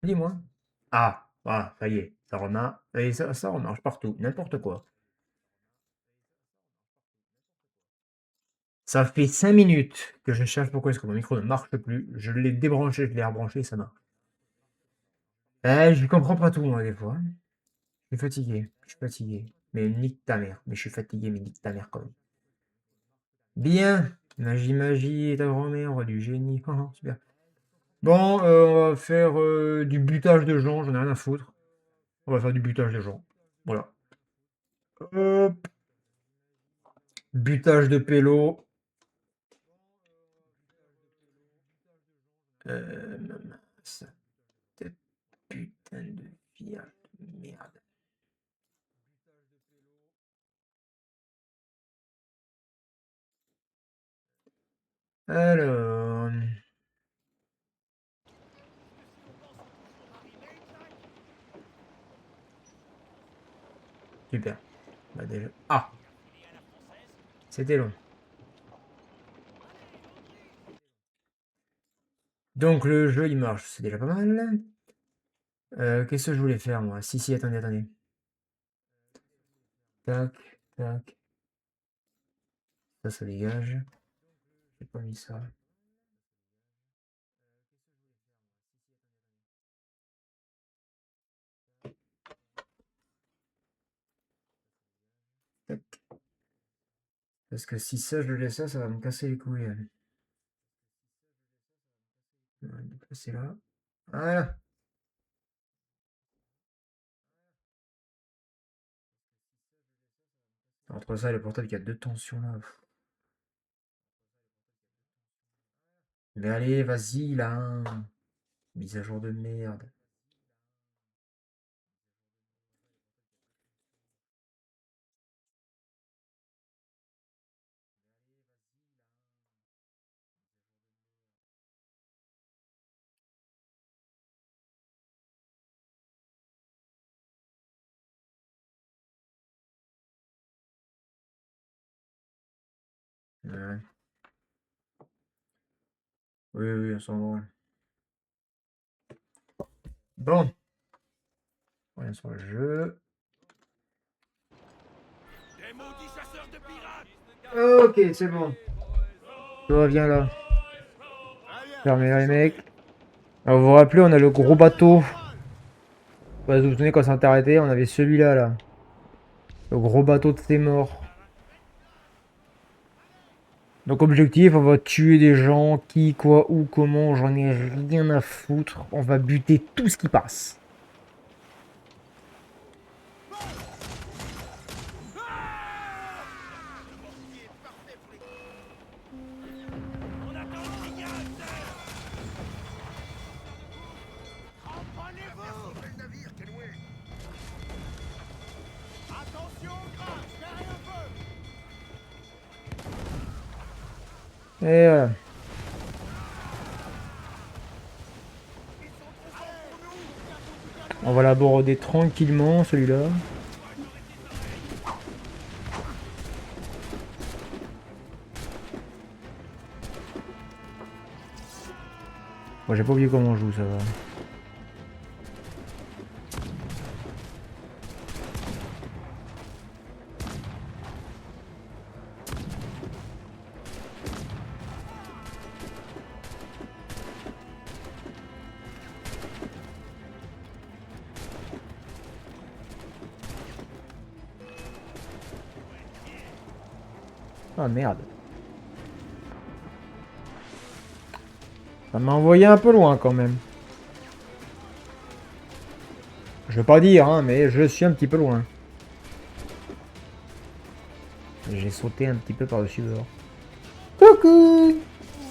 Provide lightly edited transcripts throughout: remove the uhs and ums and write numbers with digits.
Dis-moi. Ah, voilà, ça y est, ça remarche. Et ça remarche partout, n'importe quoi. Ça fait 5 minutes que je cherche pourquoi est-ce que mon micro ne marche plus. Je l'ai débranché, je l'ai rebranché, ça marche. Je comprends pas tout, moi, des fois. Je suis fatigué, je suis fatigué. Mais nique ta mère. Mais je suis fatigué, mais nique ta mère quand même. Bien. Magie, magie, ta grand-mère, du génie. Ah, ah, super. Bon, on va faire du butage de gens, j'en ai rien à foutre. On va faire du butage de gens. Voilà. Hop. Butage de pélo. Mince. Cette putain de vierge de merde. Alors. Super. Bah déjà. Ah! C'était long. Donc le jeu il marche, c'est déjà pas mal. Qu'est-ce que je voulais faire moi? Si, si, attendez, attendez. Tac, tac. Ça dégage. J'ai pas mis ça. Tac. Parce que si ça, je le laisse là, ça va me casser les couilles. On va le déplacer là. Voilà. Entre ça et le portable, il y a deux tensions là. Mais allez, vas-y là. Mise à jour de merde. Ouais. Oui, oui, on s'en branle. Bon, on revient sur le jeu. Ok, c'est bon. Toi, viens là. Fermez les mecs. Alors, vous vous rappelez, on a le gros bateau. Vous vous souvenez quand ça s'est arrêté, on avait celui-là là. Le gros bateau de ces morts. Donc objectif, on va tuer des gens, qui, quoi, où, comment, j'en ai rien à foutre. On va buter tout ce qui passe. Et voilà. On va l'aborder tranquillement, celui-là. Moi, j'ai pas oublié comment on joue, ça va. Ah merde. Ça m'a envoyé un peu loin quand même. Je veux pas dire, hein, mais je suis un petit peu loin. J'ai sauté un petit peu par-dessus bord. Coucou!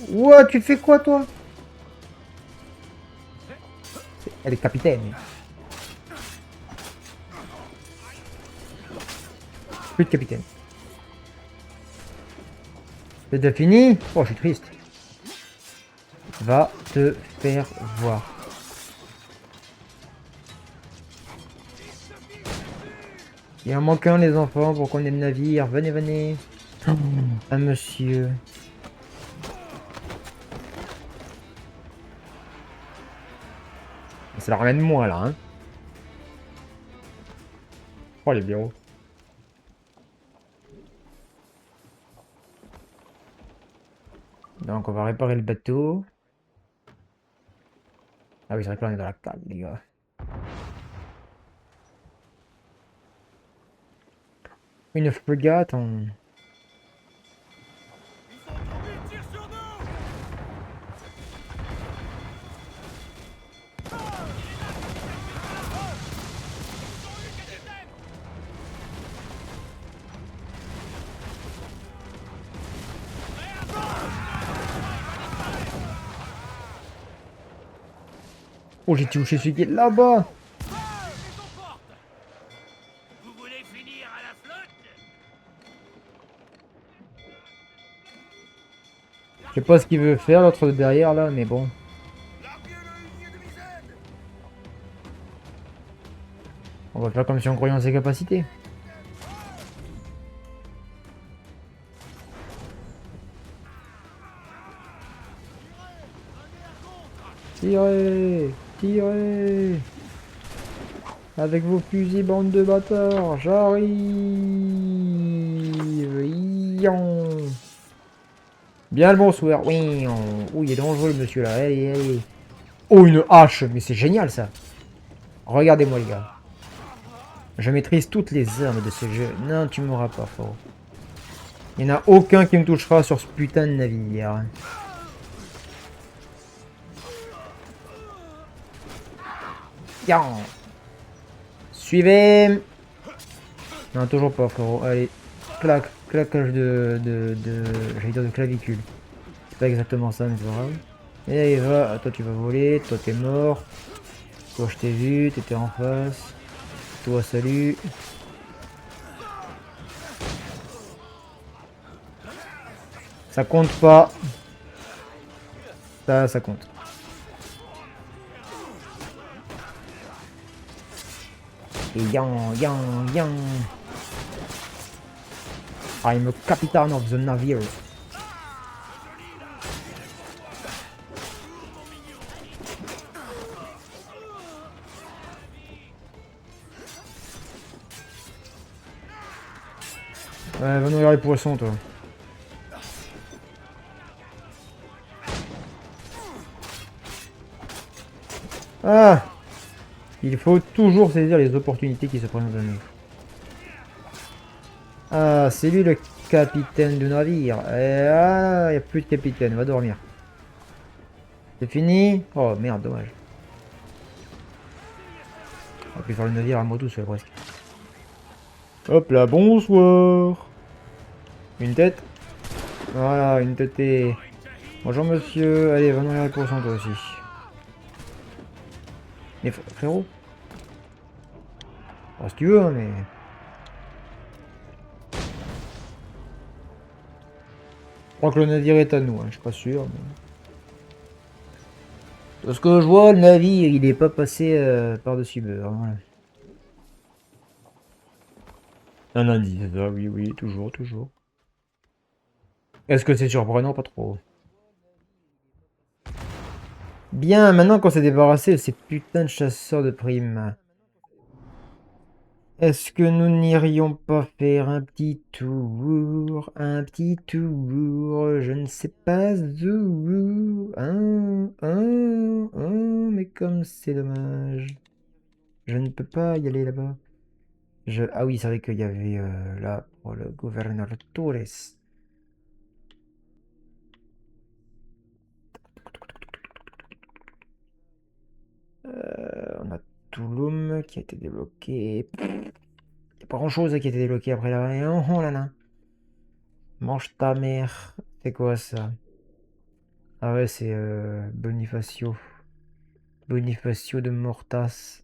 Ouah, tu fais quoi toi? Elle est capitaine. Plus de capitaine. C'est déjà fini? Oh, je suis triste. Va te faire voir. Il en manque un, les enfants, pour qu'on ait le navire. Venez, venez. Ah, monsieur. Ça la ramène moins là, hein. Oh les bureaux. Donc on va réparer le bateau. Ah oui, c'est vrai que là on est dans la cale, les gars. Une frégate, on... Oh, j'ai touché celui qui est là-bas. Je sais pas ce qu'il veut faire, l'autre de derrière là, mais bon. On va faire comme si on croyait en ses capacités. Tirez! Tirez! Avec vos fusils, bande de bâtards! J'arrive! Ion. Bien le bonsoir! Oui! Oh, il est dangereux le monsieur là! Allez, allez! Oh, une hache! Mais c'est génial ça! Regardez-moi les gars! Je maîtrise toutes les armes de ce jeu. Non, tu m'auras pas, fort. Il n'y en a aucun qui me touchera sur ce putain de navire. Yan. Suivez! Non, toujours pas, frérot. Allez, claquage j'allais dire de clavicule. C'est pas exactement ça, mais c'est pas grave. Et allez, va. Toi, tu vas voler. Toi, t'es mort. Toi, je t'ai vu. T'étais en face. Toi, salut. Ça compte pas. Ça compte. Et yan, yan, yan. I'm a captain of the navire. Ouais, va nourrir les poissons, toi. Ah! Il faut toujours saisir les opportunités qui se présentent à nous. Ah, c'est lui le capitaine du navire. Et ah, il n'y a plus de capitaine, va dormir. C'est fini? Oh merde, dommage. On va plus faire le navire à moi tout seul presque. Hop là, bonsoir. Une tête? Voilà, une tête. Bonjour monsieur, allez, va nourrir les poissons toi aussi. Mais frérot? Oh, si tu veux, hein, mais... Je crois que le navire est à nous, hein, je suis pas sûr. Mais... Parce que je vois, le navire, il est pas passé par-dessus beurre. Voilà. Un indice, c'est ça, oui, oui, toujours, toujours. Est-ce que c'est surprenant? Pas trop. Bien, maintenant qu'on s'est débarrassé de ces putains de chasseurs de primes, est-ce que nous n'irions pas faire un petit tour, je ne sais pas où, mais comme c'est dommage, je ne peux pas y aller là-bas. Ah oui, c'est vrai qu'il y avait là pour le gouverneur Torres. On a Tulum qui a été débloqué. Il n'y a pas grand-chose qui a été débloqué après là. Oh là là. Mange ta mère. C'est quoi ça? Ah ouais, c'est Bonifacio. Bonifacio de Mortas.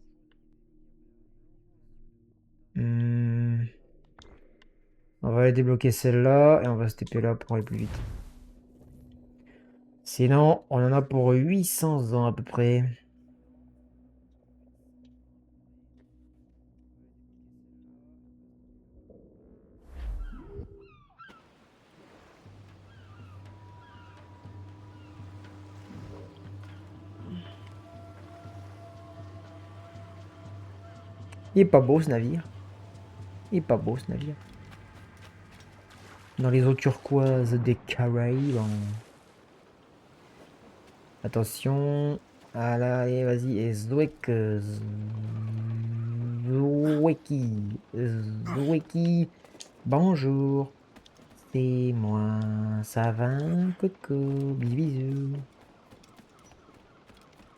Hmm. On va aller débloquer celle-là et on va se taper là pour aller plus vite. Sinon, on en a pour 800 ans à peu près. Il est pas beau ce navire. Il est pas beau ce navire. Dans les eaux turquoises des Caraïbes. Attention. Allez, vas-y. Et Zweki. Bonjour. C'est moi. Ça va, coco. Bisous, bisous.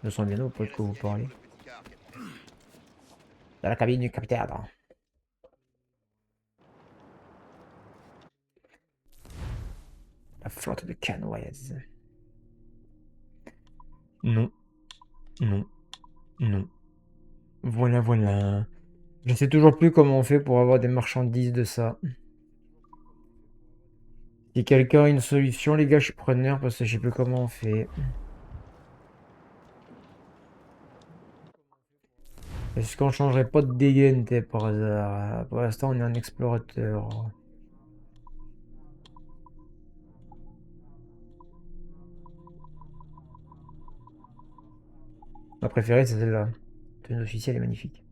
Je sens bien au point que vous parlez. Dans la cabine du capitaine. La flotte de canoës. Non. Non. Non. Voilà, voilà. Je sais toujours plus comment on fait pour avoir des marchandises de ça. Si quelqu'un a une solution, les gars, je suis preneur parce que je sais plus comment on fait. Est-ce qu'on changerait pas de dégaine par hasard? Pour l'instant, on est un explorateur. Ma préférée, c'est celle-là. Tenue officielle est magnifique.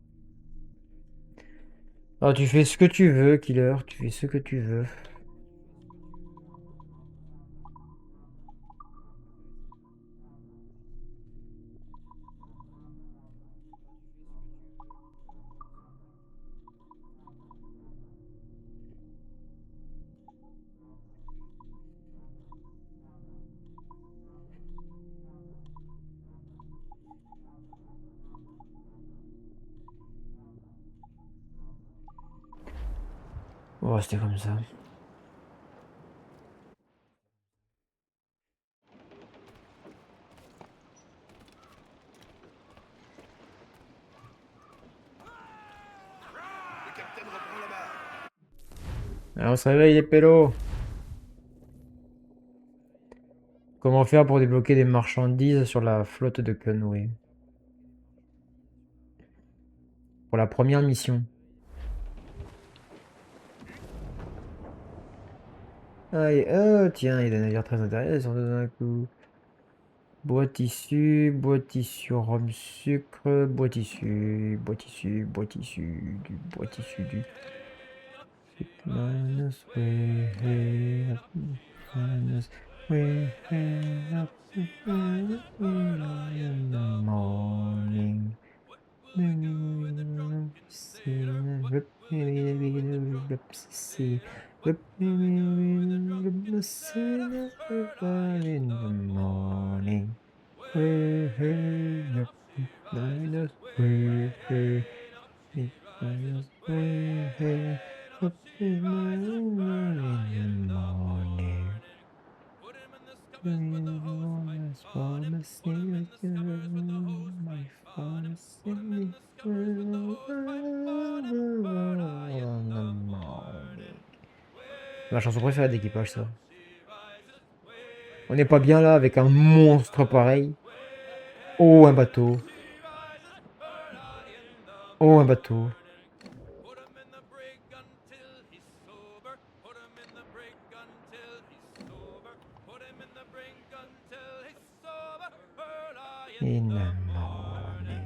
Alors, tu fais ce que tu veux, Killer. Tu fais ce que tu veux. On va rester comme ça. Alors, on se réveille, les pélos. Comment faire pour débloquer des marchandises sur la flotte de canoës? Pour la première mission. Ah, oh, tiens, il y a des navires très intéressants d'un coup. Bois tissu, rhum sucre, bois tissu, du bois tissu, du... Minus way up, minus way up in the morning. In the morning. Ma chanson préférée d'équipage, ça. On n'est pas bien là avec un monstre pareil. Oh, un bateau. Oh, un bateau. In the morning.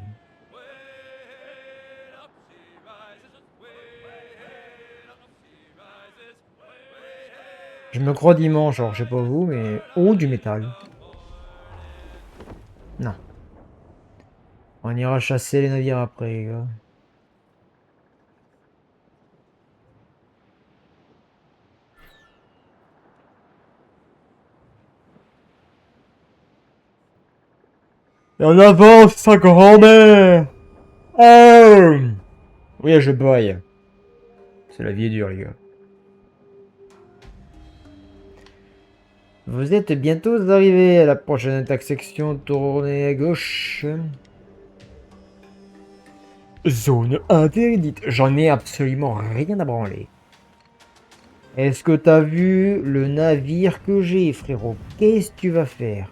Je me crois dimanche, alors je sais pas vous, mais... Oh, du métal. Non. On ira chasser les navires après, les gars. Et en avance, sa grand-mère! Oh! Oui, je baille. C'est la vie est dure, les gars. Vous êtes bientôt arrivés à la prochaine intersection, tournez à gauche. Zone interdite. J'en ai absolument rien à branler. Est-ce que t'as vu le navire que j'ai, frérot? Qu'est-ce que tu vas faire?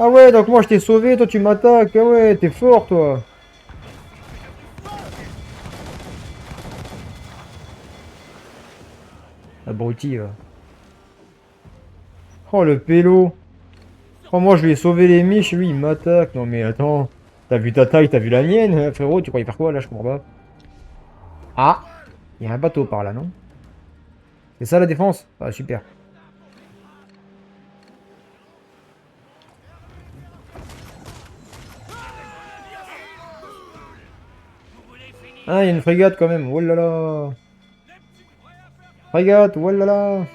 Ah ouais, donc moi je t'ai sauvé, toi tu m'attaques. Ah ouais, t'es fort toi. Abruti, va. Oh, le pélo. Oh, moi, je lui ai sauvé les miches, lui, il m'attaque. Non, mais attends. T'as vu ta taille, t'as vu la mienne, frérot, tu croyais faire quoi, là, je comprends pas. Ah! Il y a un bateau par là, non? C'est ça, la défense? Ah, super. Ah, il y a une frégate, quand même. Oh là là. Frégate, oh là là.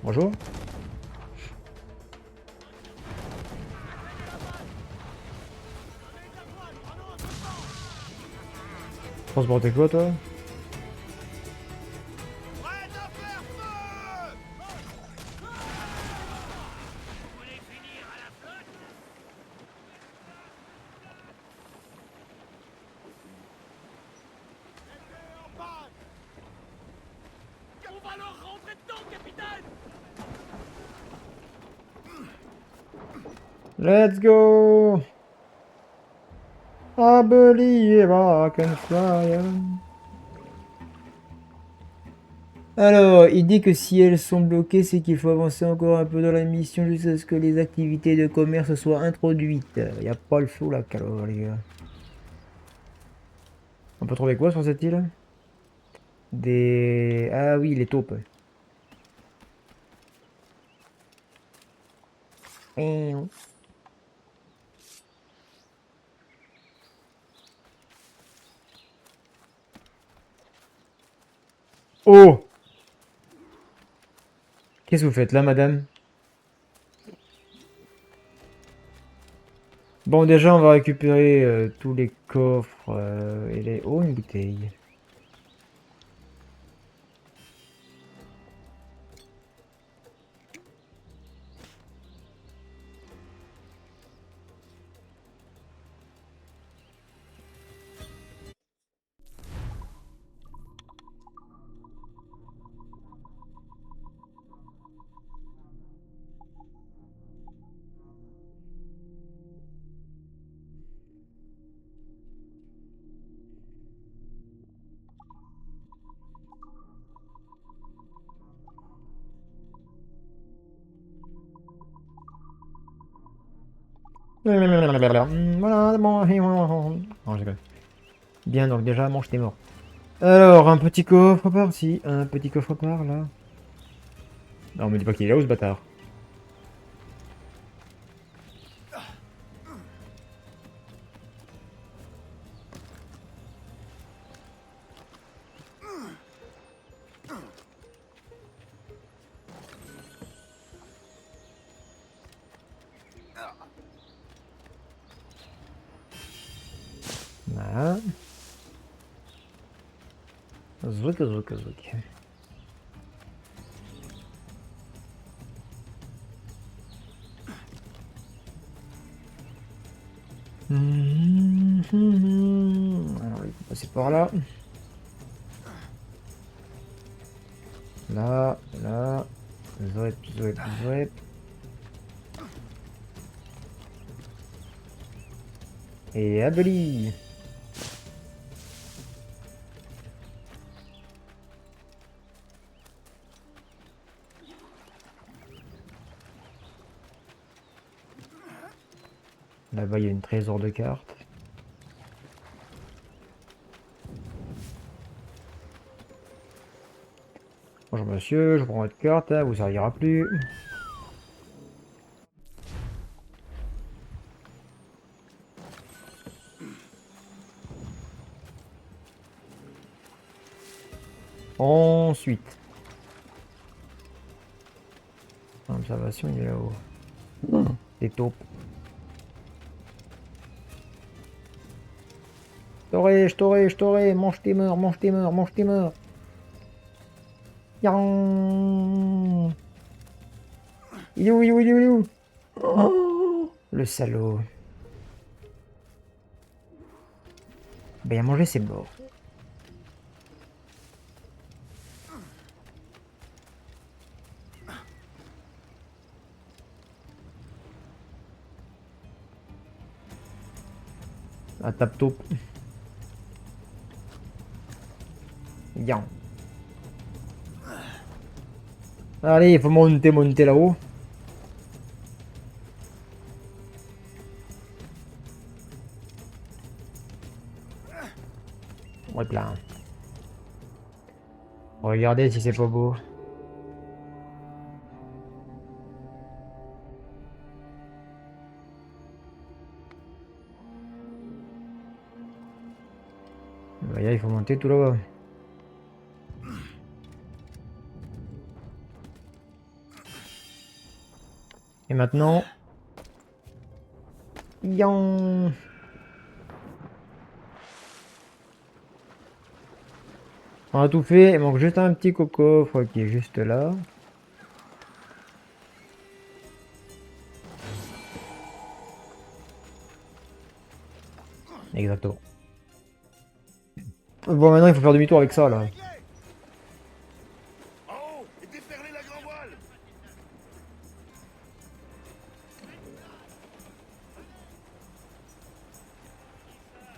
Bonjour. Transporter quoi, toi? Let's go! I believe I can fly. Alors, il dit que si elles sont bloquées, c'est qu'il faut avancer encore un peu dans la mission jusqu'à ce que les activités de commerce soient introduites. Y a pas le feu là, alors, les gars. On peut trouver quoi sur cette île? Des... Ah oui, les taupes. Oh! Qu'est-ce que vous faites là, madame? Bon, déjà, on va récupérer tous les coffres et les... Oh, une bouteille. Voilà, bon... Non, je rigole. Bien, donc déjà, mange tes morts. Alors, un petit coffre par-ci, un petit coffre par là. Non, me dis pas qu'il est là où ce bâtard. Voilà. Zouk, zouk, zouk. Alors, il faut passer par là. Là, là. Zouep, zouep, zouep. Et aboli. Là-bas, il y a une trésor de cartes. Bonjour monsieur, je prends votre carte, hein, vous servira plus. Ensuite. Observation, il est là-haut. Des taupes. Je t'aurai, mange tes morts, mange tes morts, mange tes morts. Yang. Il est où, il est où, il est où, il est où? Oh, le salaud. Ben, il a mangé ses morts. à tape taupe. Bien. Allez, il faut monter là-haut. Ouais, plein. Regardez si c'est pas beau. Bah, il faut monter tout là-bas. Et maintenant... Yan. On a tout fait, il manque juste un petit coffre qui est juste là. Exactement. Bon, maintenant il faut faire demi-tour avec ça là.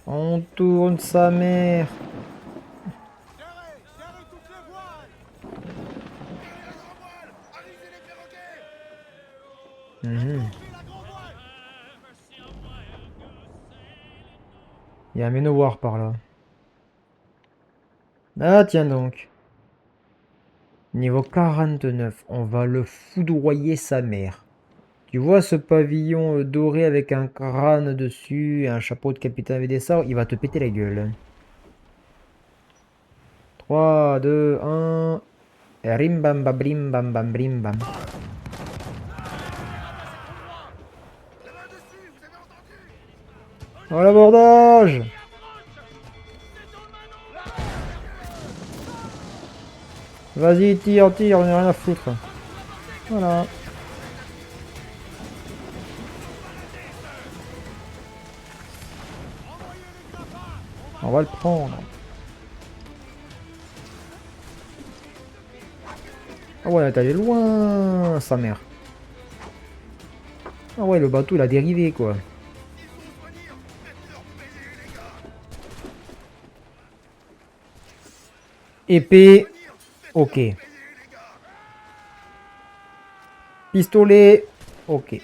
On tourne sa mère. Il y a un Manowar par là. Ah tiens donc. Niveau 49, on va le foudroyer sa mère. Tu vois ce pavillon doré avec un crâne dessus et un chapeau de capitaine avec des sorts, il va te péter la gueule. 3, 2, 1... Rim bam bam brim bam bam brim bam. Oh l'abordage! Vas-y, tire, tire, on n'a rien à foutre. Voilà. On va le prendre. Ah ouais, t'es allé loin, sa mère. Ah ouais, le bateau, il a dérivé, quoi. Épée. Ok. Pistolet. Ok.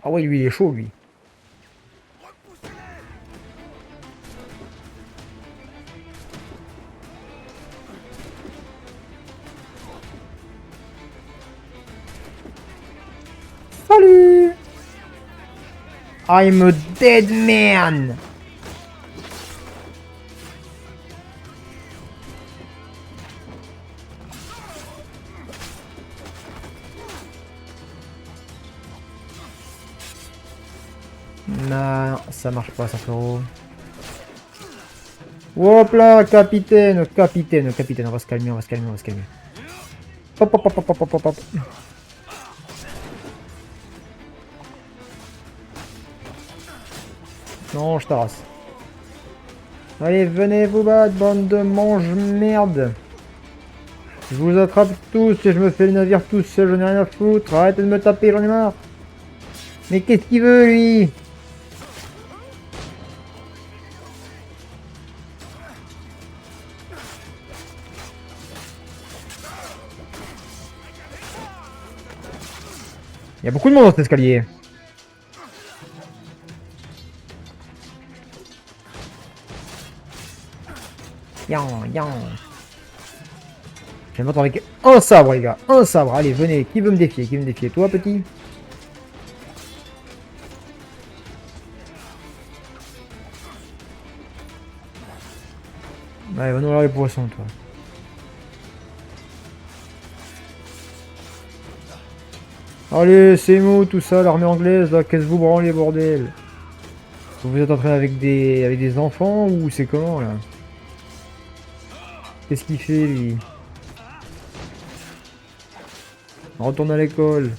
Ah ouais, lui, il est chaud, lui. Salut! I'm a dead man! Non, ça marche pas, ça frérot. Hop là, capitaine, capitaine, capitaine, on va se calmer, on va se calmer, on va se calmer. Hop, hop, hop, hop, hop, hop, hop. Non, je t'arrasse. Allez, venez vous battre, bande de mange-merde. Je vous attrape tous et je me fais le navire tout seul, j'en ai rien à foutre. Arrêtez de me taper, j'en ai marre. Mais qu'est-ce qu'il veut, lui? Il y a beaucoup de monde dans cet escalier. Yan, yan. Je vais me battre avec un sabre, les gars. Un sabre. Allez, venez. Qui veut me défier? Qui veut me défier? Toi, petit? Allez, va nous voir les poissons, toi. Allez, c'est mou tout ça, l'armée anglaise, là. Qu'est-ce que vous branlez, bordel? Vous êtes en train avec des enfants ou c'est comment, là? Qu'est-ce qu'il fait, lui? On retourne à l'école.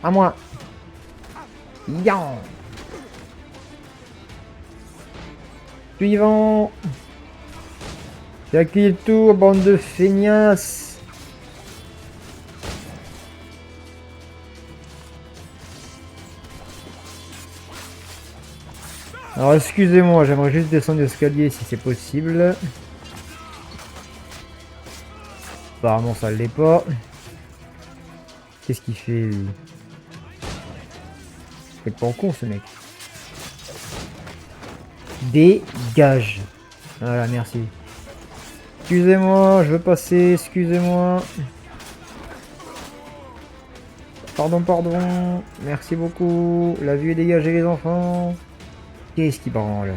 À moi. Yan. Suivant. C'est à qui le tour, bande de feignasses? Alors excusez-moi, j'aimerais juste descendre l'escalier si c'est possible. Apparemment ça l'est pas. Qu'est-ce qu'il fait lui? C'est pas con ce mec. Dégage. Voilà, merci. Excusez-moi, je veux passer, excusez-moi. Pardon, pardon. Merci beaucoup. La vue est dégagée les enfants. Qu'est-ce qui branle?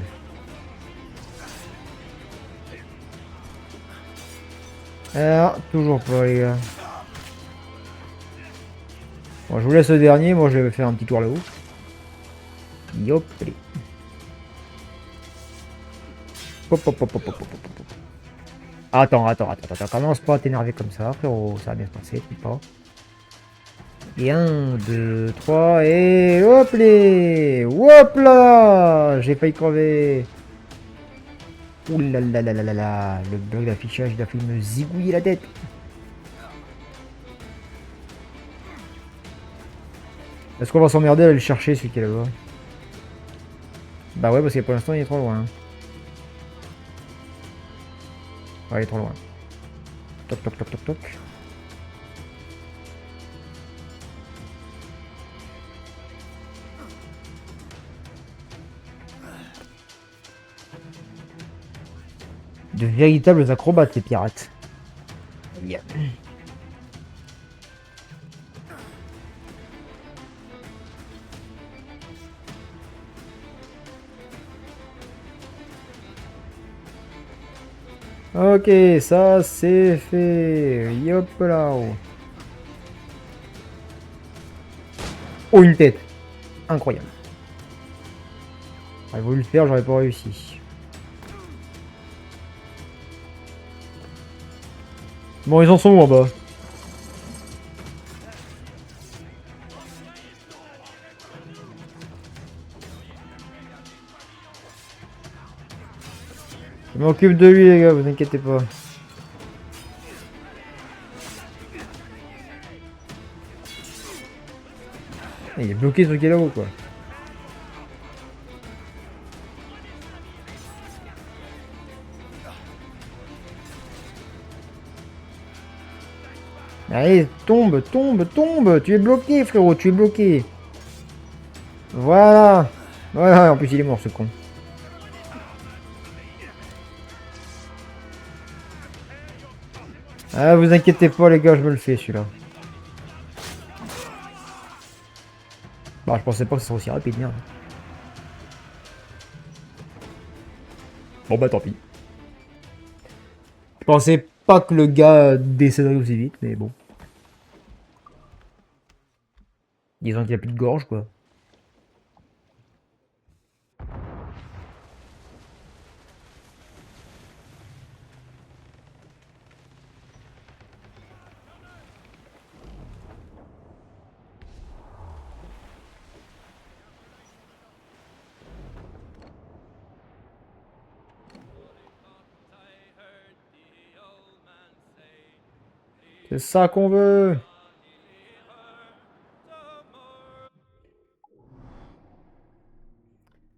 Alors, toujours pas les gars. Bon, je vous laisse le dernier, moi je vais faire un petit tour là-haut. Yop, allez. Hop, hop, hop, hop, hop, hop, hop. Attends, commence pas à t'énerver comme ça, frérot, ça va bien se passer, t'es pas. Et 1, 2, 3, et hop les. Hop là. J'ai failli crever. Ouh là là là là là là. Le bug d'affichage, il a failli me zigouiller la tête. Est-ce qu'on va s'emmerder à aller le chercher celui qui est là-bas? Bah ouais, parce que pour l'instant il est trop loin. Ouais, il est trop loin. Toc toc toc toc toc. De véritables acrobates les pirates. Yeah. Ok, ça c'est fait. Yop là. Oh, une tête. Incroyable. J'aurais voulu le faire, j'aurais pas réussi. Bon, ils en sont où en bas? Je m'occupe de lui les gars, vous inquiétez pas. Il est bloqué sur le là-haut quoi. Allez, tombe, tombe, tombe. Tu es bloqué frérot, tu es bloqué. Voilà. Voilà, en plus il est mort ce con. Ah, vous inquiétez pas les gars, je me le fais celui-là. Bah, je pensais pas que ce serait aussi rapide, merde. Bon bah tant pis. Je pensais pas que le gars décéderait aussi vite, mais bon. Disons qu'il a plus de gorge quoi. C'est ça qu'on veut.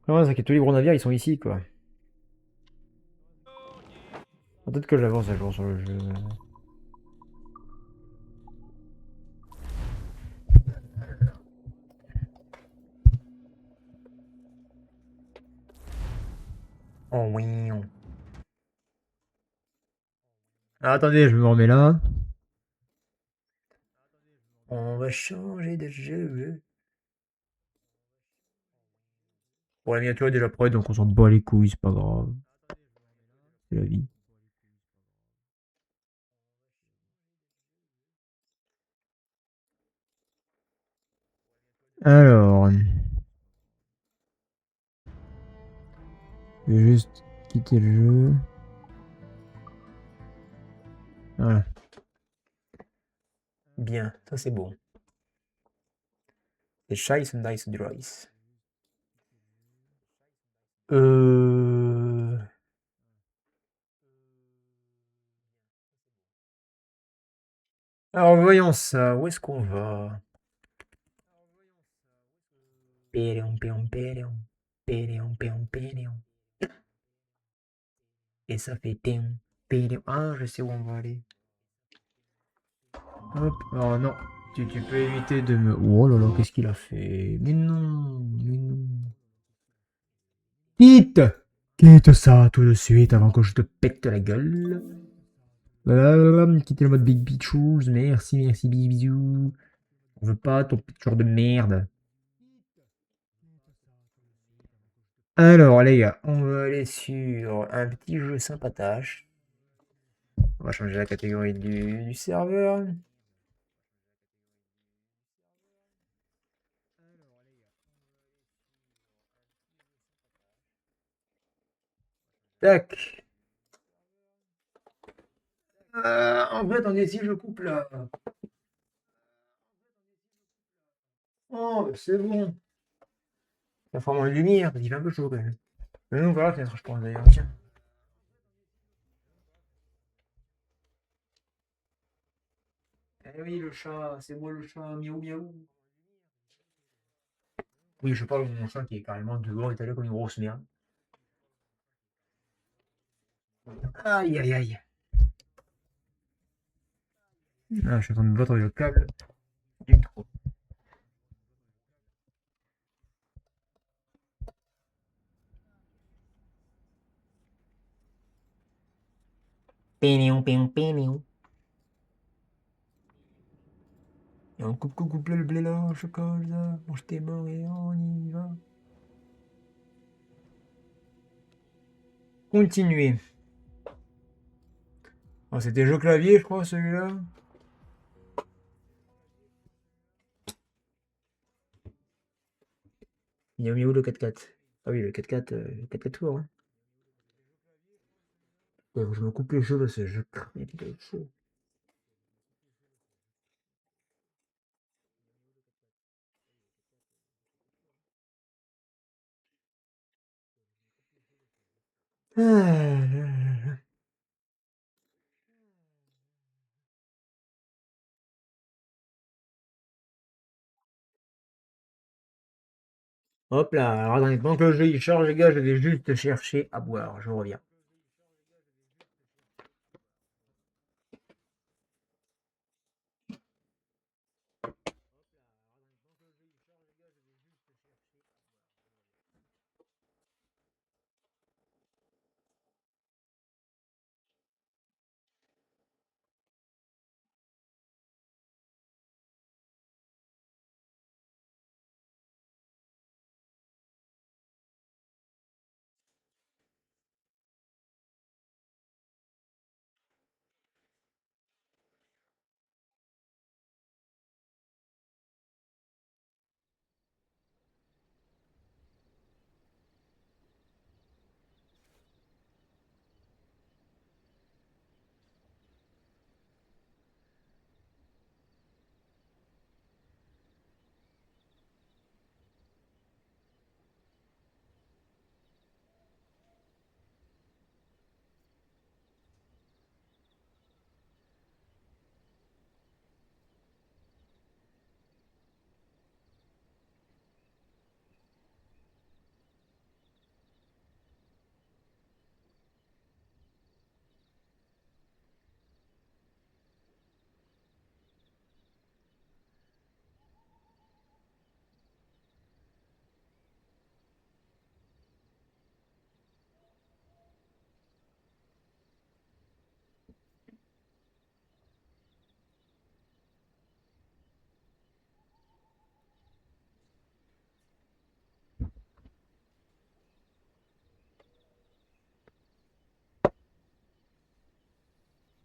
Non, c'est que tous les gros navires ils sont ici quoi. Peut-être que j'avance à jour sur le jeu. Oh oui. Ah, attendez, je me remets là. On va changer de jeu. Bon, la miniature est déjà prête, donc on s'en bat les couilles, c'est pas grave. C'est la vie. Alors, je vais juste quitter le jeu. Voilà. Bien, ça c'est bon. C'est Scheiß und Dice Droice. Euh... Alors voyons ça, où est-ce qu'on va? Péléon, péléon, péléon. Péléon, péléon, péléon. Et ça fait péléon, péléon. Ah, je sais où on va aller. Hop. Oh non, tu peux éviter de me... Oh là là, qu'est-ce qu'il a fait? Mais non, mais non. Quitte! Quitte ça tout de suite avant que je te pète la gueule. Quittez le mode Big Bitchouz. Merci, merci, bisous. On veut pas ton petit genre de merde. Alors les gars, on va aller sur un petit jeu sympatoche. On va changer la catégorie du serveur. Tac. En fait, attendez, si je coupe là. Oh, bah, c'est bon. Ça fera moins de lumière, parce qu'il fait un peu chaud quand même. Mais non, voilà la fenêtre, je pense d'ailleurs. Tiens. Eh oui, le chat, c'est moi le chat, miaou miaou. Oui, je parle de mon chat qui est carrément dehors, étalé comme une grosse merde. Aïe aïe aïe. Ah, je suis en train de me battre avec le câble du micro. Pénéon, pénéon, pénéon. Et on coupe le blé là, au chocolat. Mange tes morts et on y va. Continuer. Oh, c'était jeu clavier, je crois, celui-là. Il y a mis où le 4x4? Ah oui, le 4x4, 4x4 tours. Hein. Ouais, faut que je me coupe les cheveux parce que je crains les cheveux. Ah. Hop là, alors attendez, pendant que le jeu il charge, les gars, je vais juste chercher à boire, je reviens.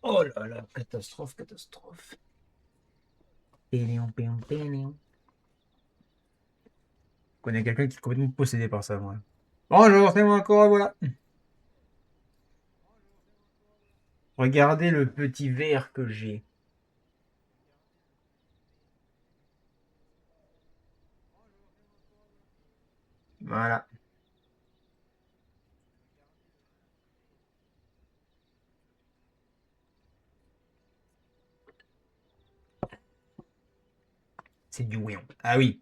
Oh là là, catastrophe, catastrophe. Pénéon, pénéon, pénéon. Je connais quelqu'un qui est complètement possédé par ça, moi. Bonjour, c'est moi encore, voilà. Regardez le petit verre que j'ai. Voilà. C'est du Wéon. Ah oui.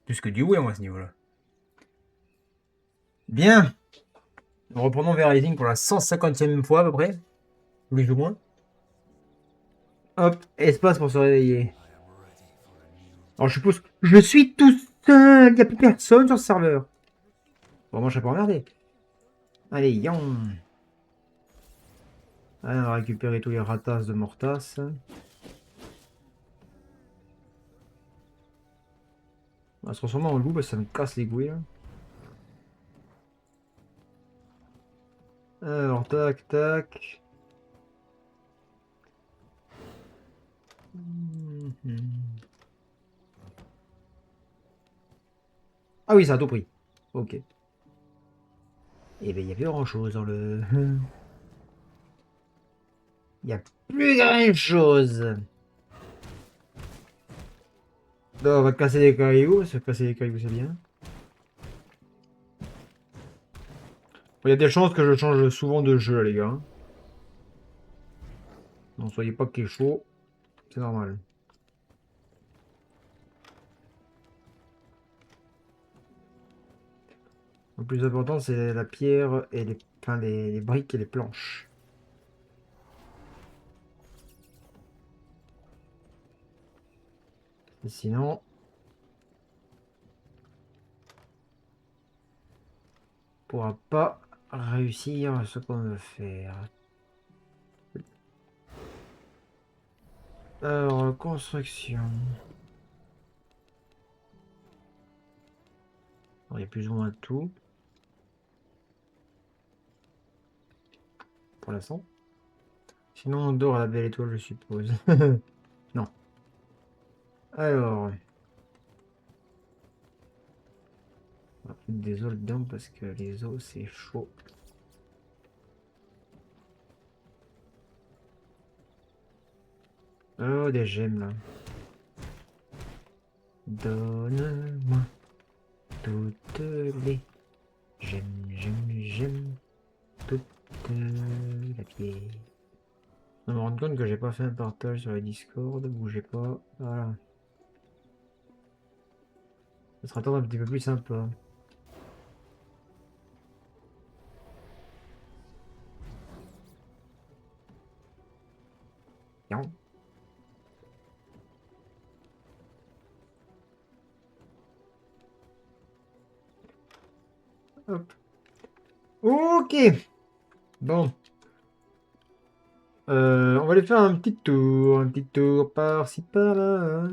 Plus que du Wéon à ce niveau-là. Bien. Nous reprenons vers Rising pour la 150e fois à peu près. Plus ou moins. Hop, espace pour se réveiller. Alors je suppose que je suis tout seul. Il n'y a plus personne sur ce serveur. Bon, moi je serais pas emmerdé. Allez, yon. Allez, on va récupérer tous les ratas de Mortas. On va se transformer en loup parce que ça me casse les couilles. Là. Alors, tac, tac. Ah oui, ça a tout pris. Ok. Eh ben, il n'y a plus grand chose dans le. Il n'y a plus grand chose. Donc, on va casser des cailloux. Se casser des cailloux, c'est bien. Il y a des chances que je change souvent de jeu, les gars. Non, soyez pas qu'il est chaud. C'est normal. Le plus important, c'est la pierre et les briques et les planches. Et sinon, on pourra pas réussir ce qu'on veut faire. Alors, construction. Il y a plus ou moins tout. Pour l'instant. Sinon, on dort à la belle étoile, je suppose. Non. Alors. On va mettre des os dedans parce que les os, c'est chaud. Oh, des gemmes, là. Donne-moi toutes les j'aime toute la pierre. Je me rends compte que j'ai pas fait un partage sur la Discord, bougez pas, voilà. Ça sera temps un petit peu plus sympa. Non. Hop. Ok. Bon. On va aller faire un petit tour par-ci par-là.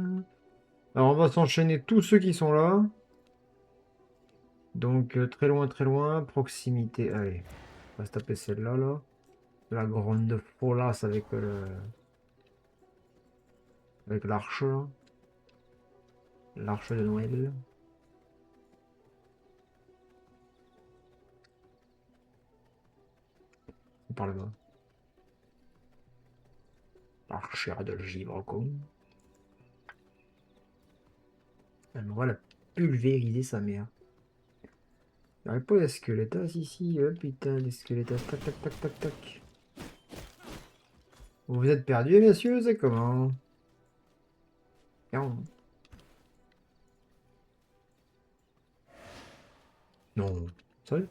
Alors on va s'enchaîner tous ceux qui sont là. Donc très loin, proximité. Allez, on va se taper celle-là là. La grande folasse avec l'arche là. L'arche de Noël. Par là-bas. L'archère de Givrecon. Elle va la pulvériser sa mère. Il n'y aurait pas les squelettes ici. Oh putain, les squelettes. Tac, tac, tac, tac, tac. Vous vous êtes perdus, messieurs, c'est comment? Non. Non. Sérieux?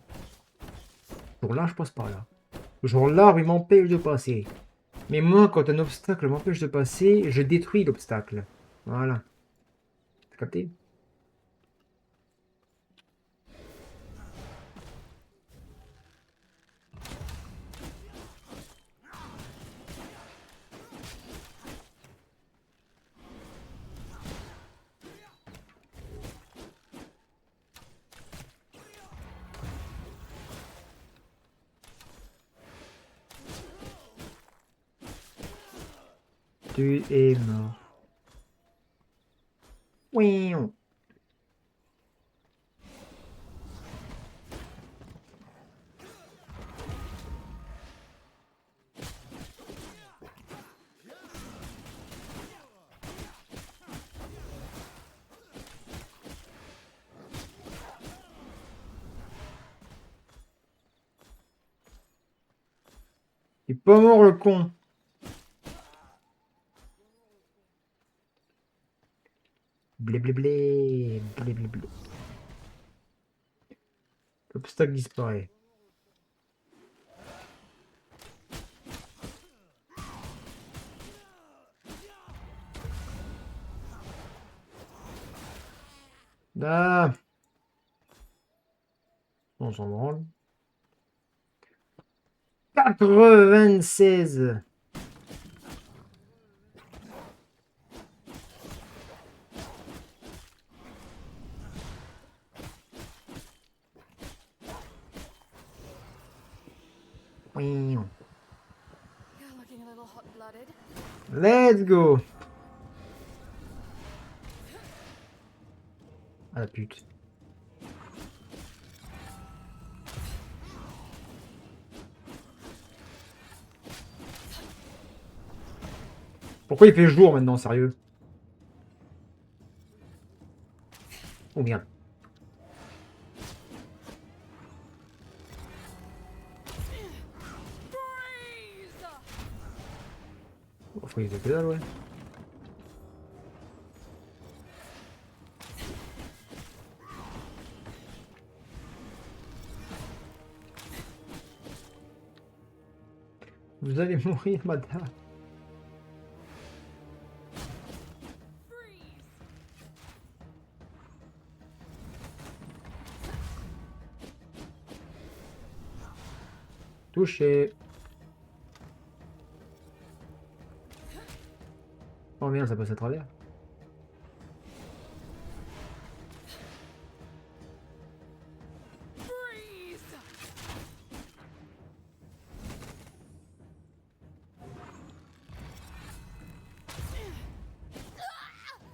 Genre là, je passe par là. Genre là, il m'empêche de passer. Mais moi, quand un obstacle m'empêche de passer, je détruis l'obstacle. Voilà. T'as capté? Tu es mort. Oui. Il est pas mort le con. Blé blé blé. Blé blé blé. L'obstacle disparaît. Ah, on s'en branle. 96. Oui. You're looking a little hot-blooded. Let's go. Ah la pute. Pourquoi il fait jour maintenant, sérieux? Oh merde. Freeze! Oh, faut qu'il que dalle, ouais. Vous allez mourir, madame. Freeze! Touché. Oh merde, ça passe à travers. Freeze!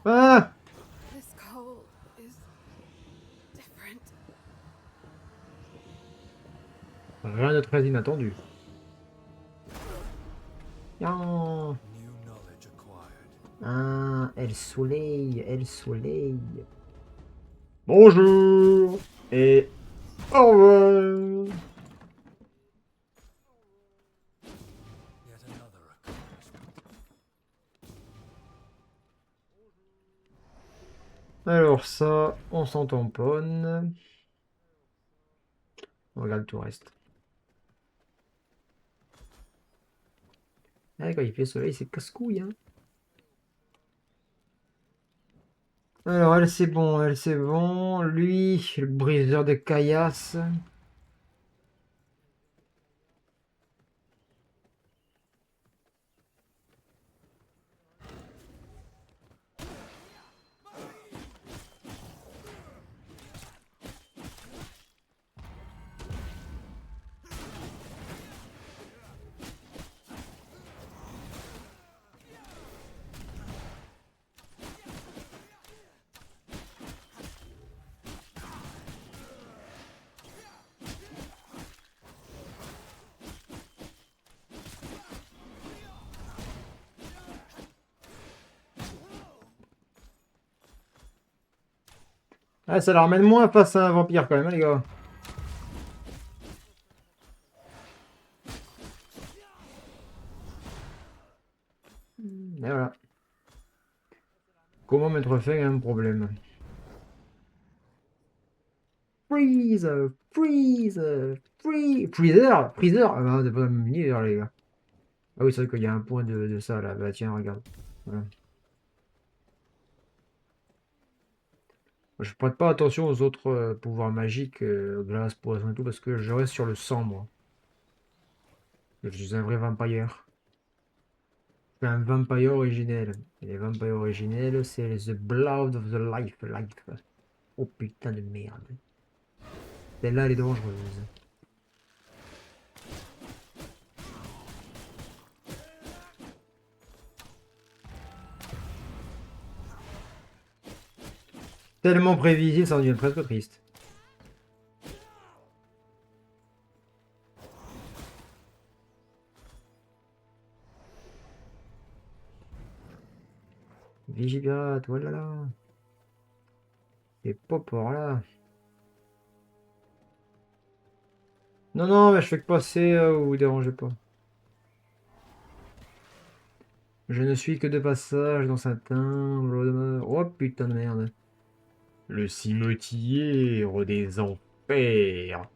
Ah! This cold is different. Rien de très inattendu. Yan. New knowledge acquired. Ah, El Soleil, El Soleil. Bonjour et au revoir. Yet another accomplishment. Alors ça, on s'en tamponne. On regarde tout le reste. Ah, quand il fait soleil, c'est casse-couille, hein. Alors, elle, c'est bon, elle, c'est bon. Lui, le briseur de caillasse. Ah, ça la ramène moins face à un vampire quand même, hein, les gars. Et voilà. Comment mettre fin à un problème? Freeze! Freeze! Freezer! Freezer! Ah bah, c'est pas même univers, les gars. Ah oui, c'est vrai qu'il y a un point de ça, là. Bah tiens, regarde. Voilà. Je prête pas attention aux autres pouvoirs magiques, glace, poison et tout, parce que je reste sur le sang, moi. Je suis un vrai vampire. Je suis un vampire originel. Et les vampires originels, c'est the blood of the life. Oh putain de merde. Celle-là, elle est dangereuse. Tellement prévisible, ça en devient presque triste. Vigipirate, voilà là. C'est pas pour là. Non, non, mais je fais que passer, vous dérangez pas. Je ne suis que de passage dans Saint-Tin. Oh putain de merde. Le cimetière des enfers.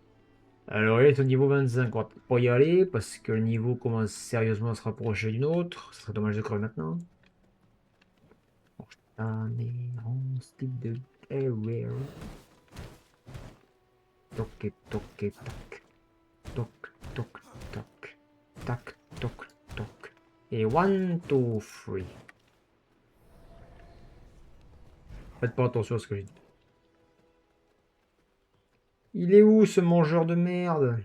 Alors, il est au niveau 25. On va pas y aller parce que le niveau commence sérieusement à se rapprocher d'une autre. Ce serait dommage de crever maintenant. Un en style de guerrier. Toc, toc, toc. Toc, toc, toc. Tac, toc, toc. Et 1, 2, 3. Faites pas attention à ce que je dis. Il est où ce mangeur de merde?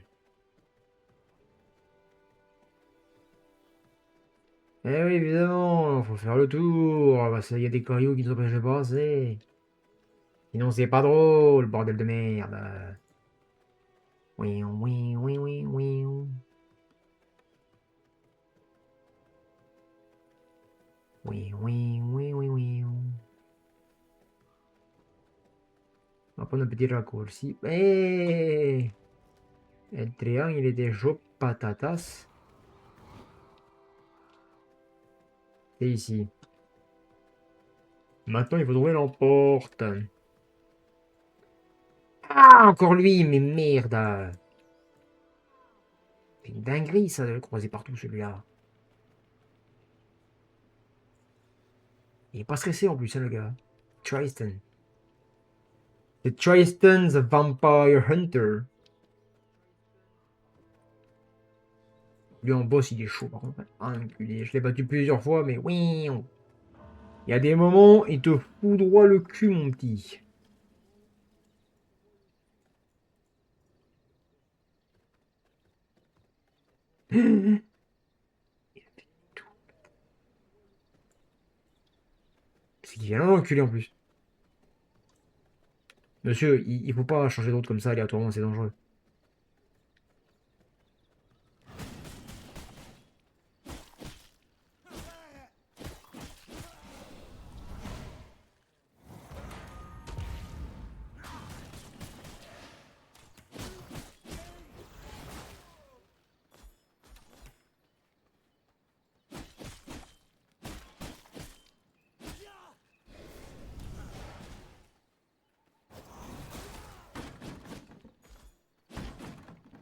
Eh oui, évidemment, faut faire le tour. Parce qu'il y a des cailloux qui nous empêchent de passer. Sinon, c'est pas drôle, bordel de merde. Oui, oui, oui, oui, oui. Oui, oui, oui, oui, oui. On va prendre un petit raccourci. Eh, le triangle, il était chaud patatas. C'est ici. Maintenant, il faut trouver l'emporte. Ah, encore lui, mais merde. C'est une dinguerie, ça, de le croiser partout, celui-là. Il est pas stressé, en plus, hein, le gars. Tristan. C'est Tristan, the Vampire Hunter. Lui, en boss, il est chaud, par contre. Ah, enculé. Je l'ai battu plusieurs fois, mais oui. Il y a des moments, il te fout droit le cul, mon petit. C'est qu'il vient l'enculé en plus. Monsieur, il faut pas changer d'autre comme ça aléatoirement, c'est dangereux.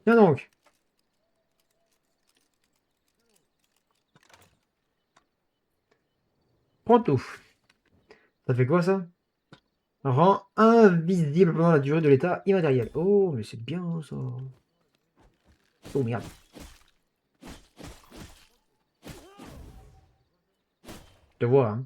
Tiens donc. Prends tout. Ça fait quoi ça? Rend invisible pendant la durée de l'état immatériel. Oh, mais c'est bien ça. Oh merde. Je te vois, hein.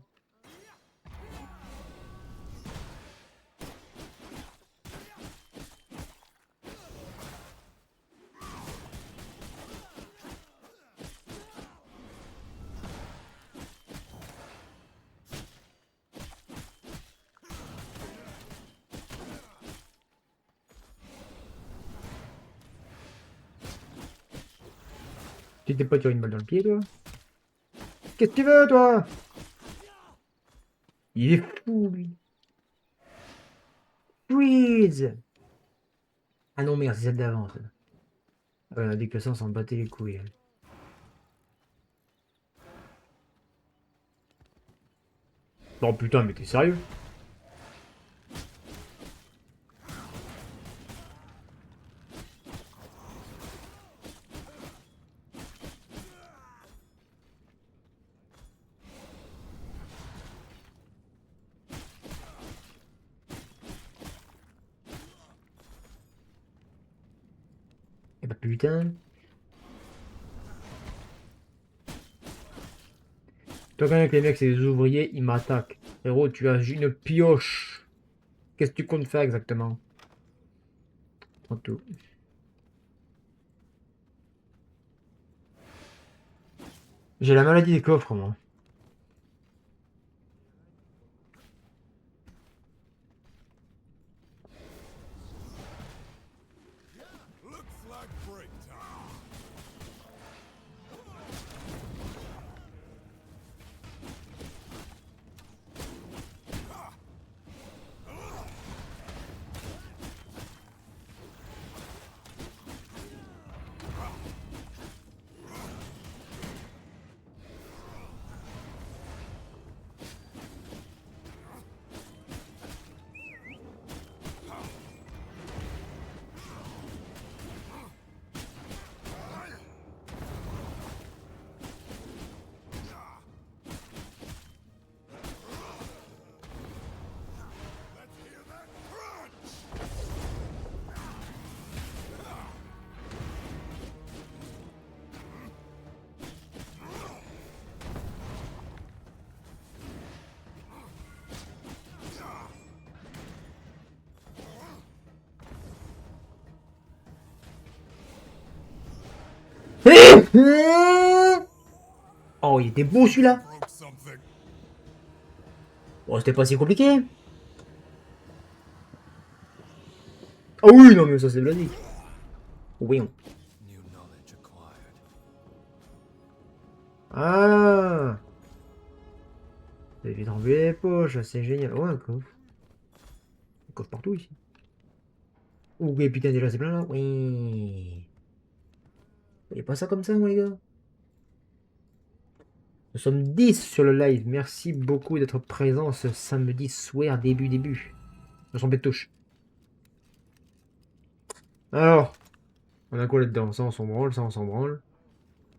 Tu t'es pas tiré une balle dans le pied, toi? Qu'est-ce que tu veux, toi? Il est fou, lui. Freeze! Ah non, merde, c'est celle d'avant, ça. Ah ouais, on a dit que ça, on s'en battait les couilles, hein. Oh putain, mais t'es sérieux? Eh bah putain. Toi, quand avec les mecs, c'est des ouvriers, ils m'attaquent. Héros, tu as une pioche. Qu'est-ce que tu comptes faire exactement? Prends tout. J'ai la maladie des coffres, moi. Looks like break time. Oh, il était beau celui-là. Broke something. Bon, c'était pas si compliqué. Oh oui, non, mais ça c'est logique. Oui. New knowledge acquired. Ah. J'ai vite rempli les poches, c'est génial. Oh, un coffre. Un coffre partout ici. Ouh, mais putain, déjà c'est plein là. Oui. Voyez pas ça comme ça, moi, les gars. Nous sommes 10 sur le live. Merci beaucoup d'être présents ce samedi soir, début. Nous sommes bête touche. Alors, on a quoi là-dedans? Ça, on s'en branle, ça, on s'en branle.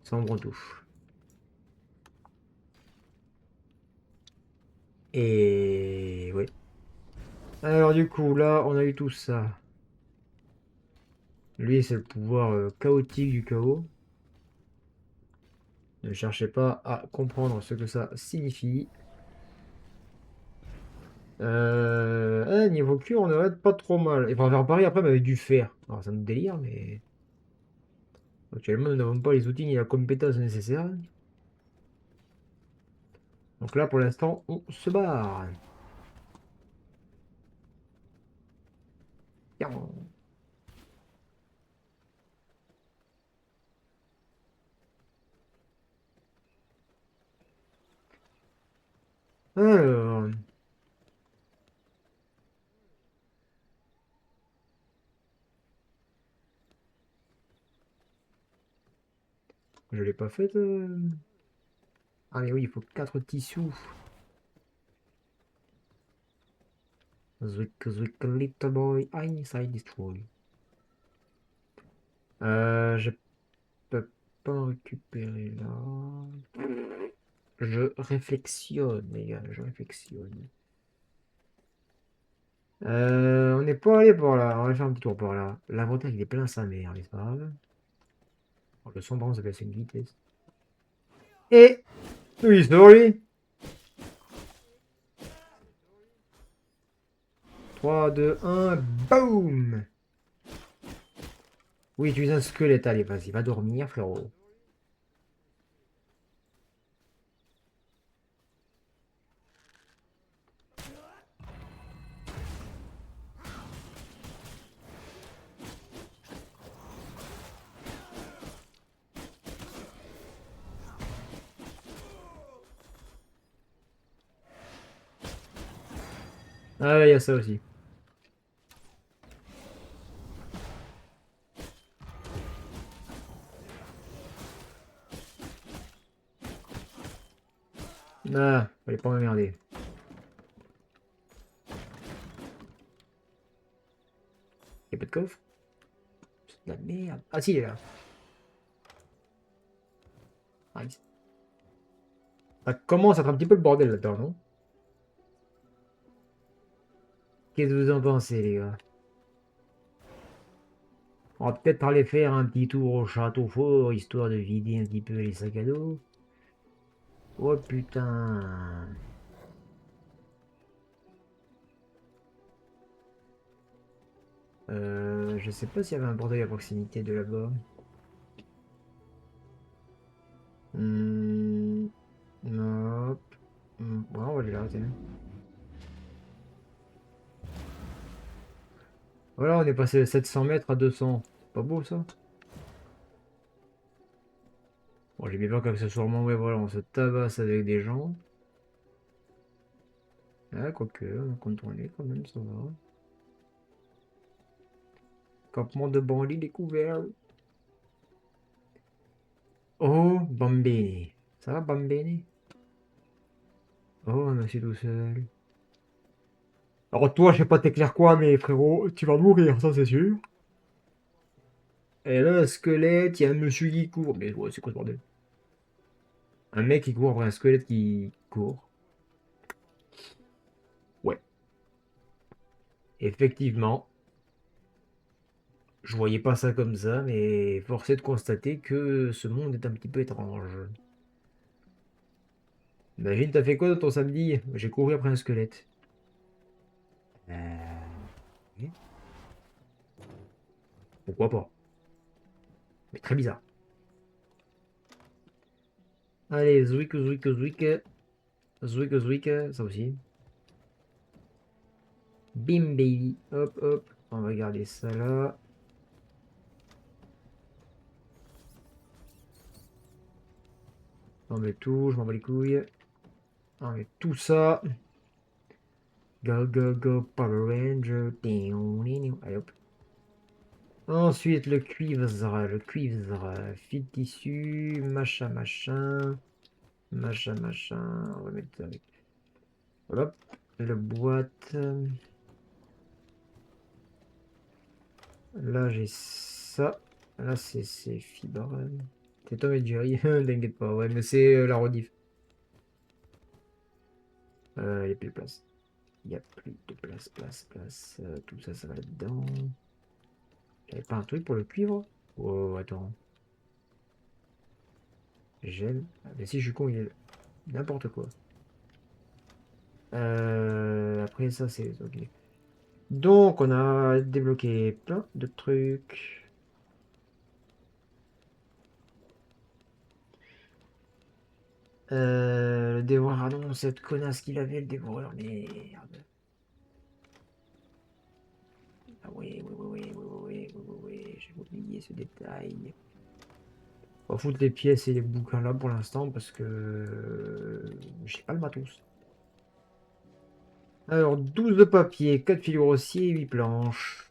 Ça, on branle tout. Et... oui. Alors, du coup, là, on a eu tout ça. Lui, c'est le pouvoir chaotique du chaos. Ne cherchez pas à comprendre ce que ça signifie. Niveau cure, on devrait être pas trop mal. Il faudra faire pareil après, mais avec du fer. Alors, ça nous délire, mais... actuellement, nous n'avons pas les outils ni la compétence nécessaire. Donc là, pour l'instant, on se barre. Tiens. Alors... je l'ai pas faite. Ah mais oui, il faut 4 tissus. Zwick, zwick, little boy, inside destroy. Je peux pas en récupérer là. Je réflexionne, les gars, je réflexionne. On n'est pas allé par là. On va faire un petit tour par là. L'avantage, il est plein sa mère, mais c'est pas grave. Oh, le sombrant, ça baisse une vitesse. Et... oui, story. 3, 2, 1, boum. Oui, tu es un squelette. Allez, vas-y, va dormir, frérot. Ah, ouais, il y a ça aussi. Ah, fallait pas m'emmerder. Y'a pas de coffre? C'est de la merde. Ah si, il est là. Nice. Ça commence à être un petit peu le bordel là-dedans, non? Qu'est-ce que vous en pensez, les gars? On va peut-être aller faire un petit tour au château fort, histoire de vider un petit peu les sacs à dos. Oh putain. Je sais pas s'il y avait un portail à proximité de là-bas. Non. Ouais, on va aller là, tiens. Voilà, on est passé de 700 mètres à 200. C'est pas beau ça? Bon, j'ai bien peur qu'accessoirement, ouais, voilà, on se tabasse avec des gens. Ah, quoique, on a contourné quand même, ça va. Campement de bandits découvert. Oh, Bambini. Ça va, Bambini? Oh, monsieur tout seul. Alors toi, je sais pas t'éclaire quoi, mais frérot, tu vas mourir, ça c'est sûr. Et là, un squelette, il y a un monsieur qui court. Mais ouais, c'est quoi ce bordel? Un mec qui court après un squelette qui court. Ouais, effectivement. Je voyais pas ça comme ça, mais force est de constater que ce monde est un petit peu étrange. Imagine, t'as fait quoi dans ton samedi? J'ai couru après un squelette. Oui. Pourquoi pas? Mais très bizarre. Allez, Zwick, Zwick, Zwick. Zwick, Zwick, ça aussi. Bim, baby. Hop, hop. On va garder ça là. On met tout, je m'en bats les couilles. On met tout ça. Go, go, go, Power Ranger. Allez, hop. Ensuite, le cuivre. Fil tissu, machin, machin. Machin, machin. On va mettre ça avec. Hop. Le boîte. Là, j'ai ça. Là, c'est fibre. C'est Tom et Jerry. T'inquiète pas. Ouais, mais c'est la rediff. Il n'y a plus de place. Il n'y a plus de place. Tout ça, ça va là-dedans. J'avais pas un truc pour le cuivre? Oh, attends. Gel. Ah, mais si je suis con, il est là. N'importe quoi. Après ça, c'est ok. Donc, on a débloqué plein de trucs. Le dévoreur, ah non, cette connasse qu'il avait, le dévoreur, merde. Ah oui, j'ai oublié ce détail. On va foutre les pièces et les bouquins là pour l'instant parce que j'ai pas le matos. Alors, 12 de papier, 4 fils grossiers, 8 planches.